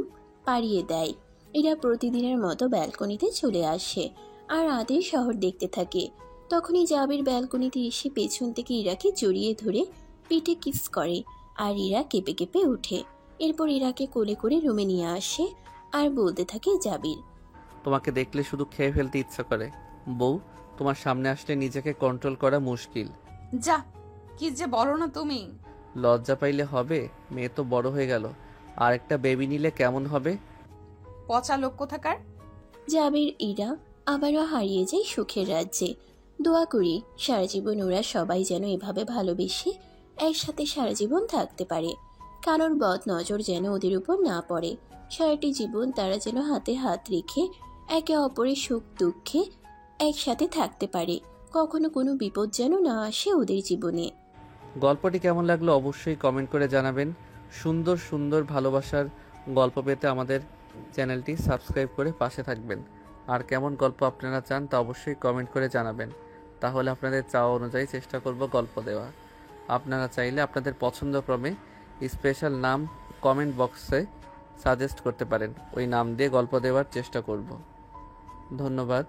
পাড়িয়ে দেয়। ইরা প্রতিদিনের মতো ব্যালকনিতে চলে আসে আর রাতের শহর দেখতে থাকে। তখনই জাবির ব্যালকনিতে এসে পেছন থেকে ইরাকে জড়িয়ে ধরে পিঠে কিস করে আর ইরা কেঁপে কেঁপে উঠে। এরপর ইরাকে কোলে করে রুমে নিয়ে আসে আর বলতে থাকে জাবির, তোমাকে দেখলে শুধু খেয়ে ফেলতে ইচ্ছা করে বউ, তোমার সামনে আসলে নিজেকে কন্ট্রোল করা মুশকিল। যা, কি যে বলো না তুমি। লজ্জা পাইলে হবে? মেয়ে তো বড় হয়ে গেল, আর একটা বেবি নিলে কেমন হবে? পচা লোক কোথাকার। জাবির ইরা আবারও হারিয়ে যায় সুখের রাজ্যে। দোয়া করি সারা জীবন ওরা সবাই যেন এভাবে ভালোবেসে একসাথে সারা জীবন থাকতে পারে। কারোর বদ নজর যেন ওদের উপর না পড়ে। সারাটি জীবন তারা যেন হাতে হাত রেখে একে অপরের সুখ দুঃখে একসাথে থাকতে পারে। কখনো কোনো বিপদ যেন না আসে ওদের জীবনে। গল্পটি কেমন লাগলো অবশ্যই কমেন্ট করে জানাবেন। সুন্দর সুন্দর ভালোবাসার গল্প পেতে আমাদের চ্যানেলটি সাবস্ক্রাইব করে পাশে থাকবেন। আর কেমন গল্প আপনারা চান তা অবশ্যই কমেন্ট করে জানাবেন, তাহলে আপনাদের চাওয়া অনুযায়ী চেষ্টা করব গল্প দেওয়া। আপনারা চাইলে আপনাদের পছন্দক্রমে স্পেশাল নাম কমেন্ট বক্সে সাজেস্ট করতে পারেন, ওই নাম দিয়ে গল্প দেওয়ার চেষ্টা করব। ধন্যবাদ।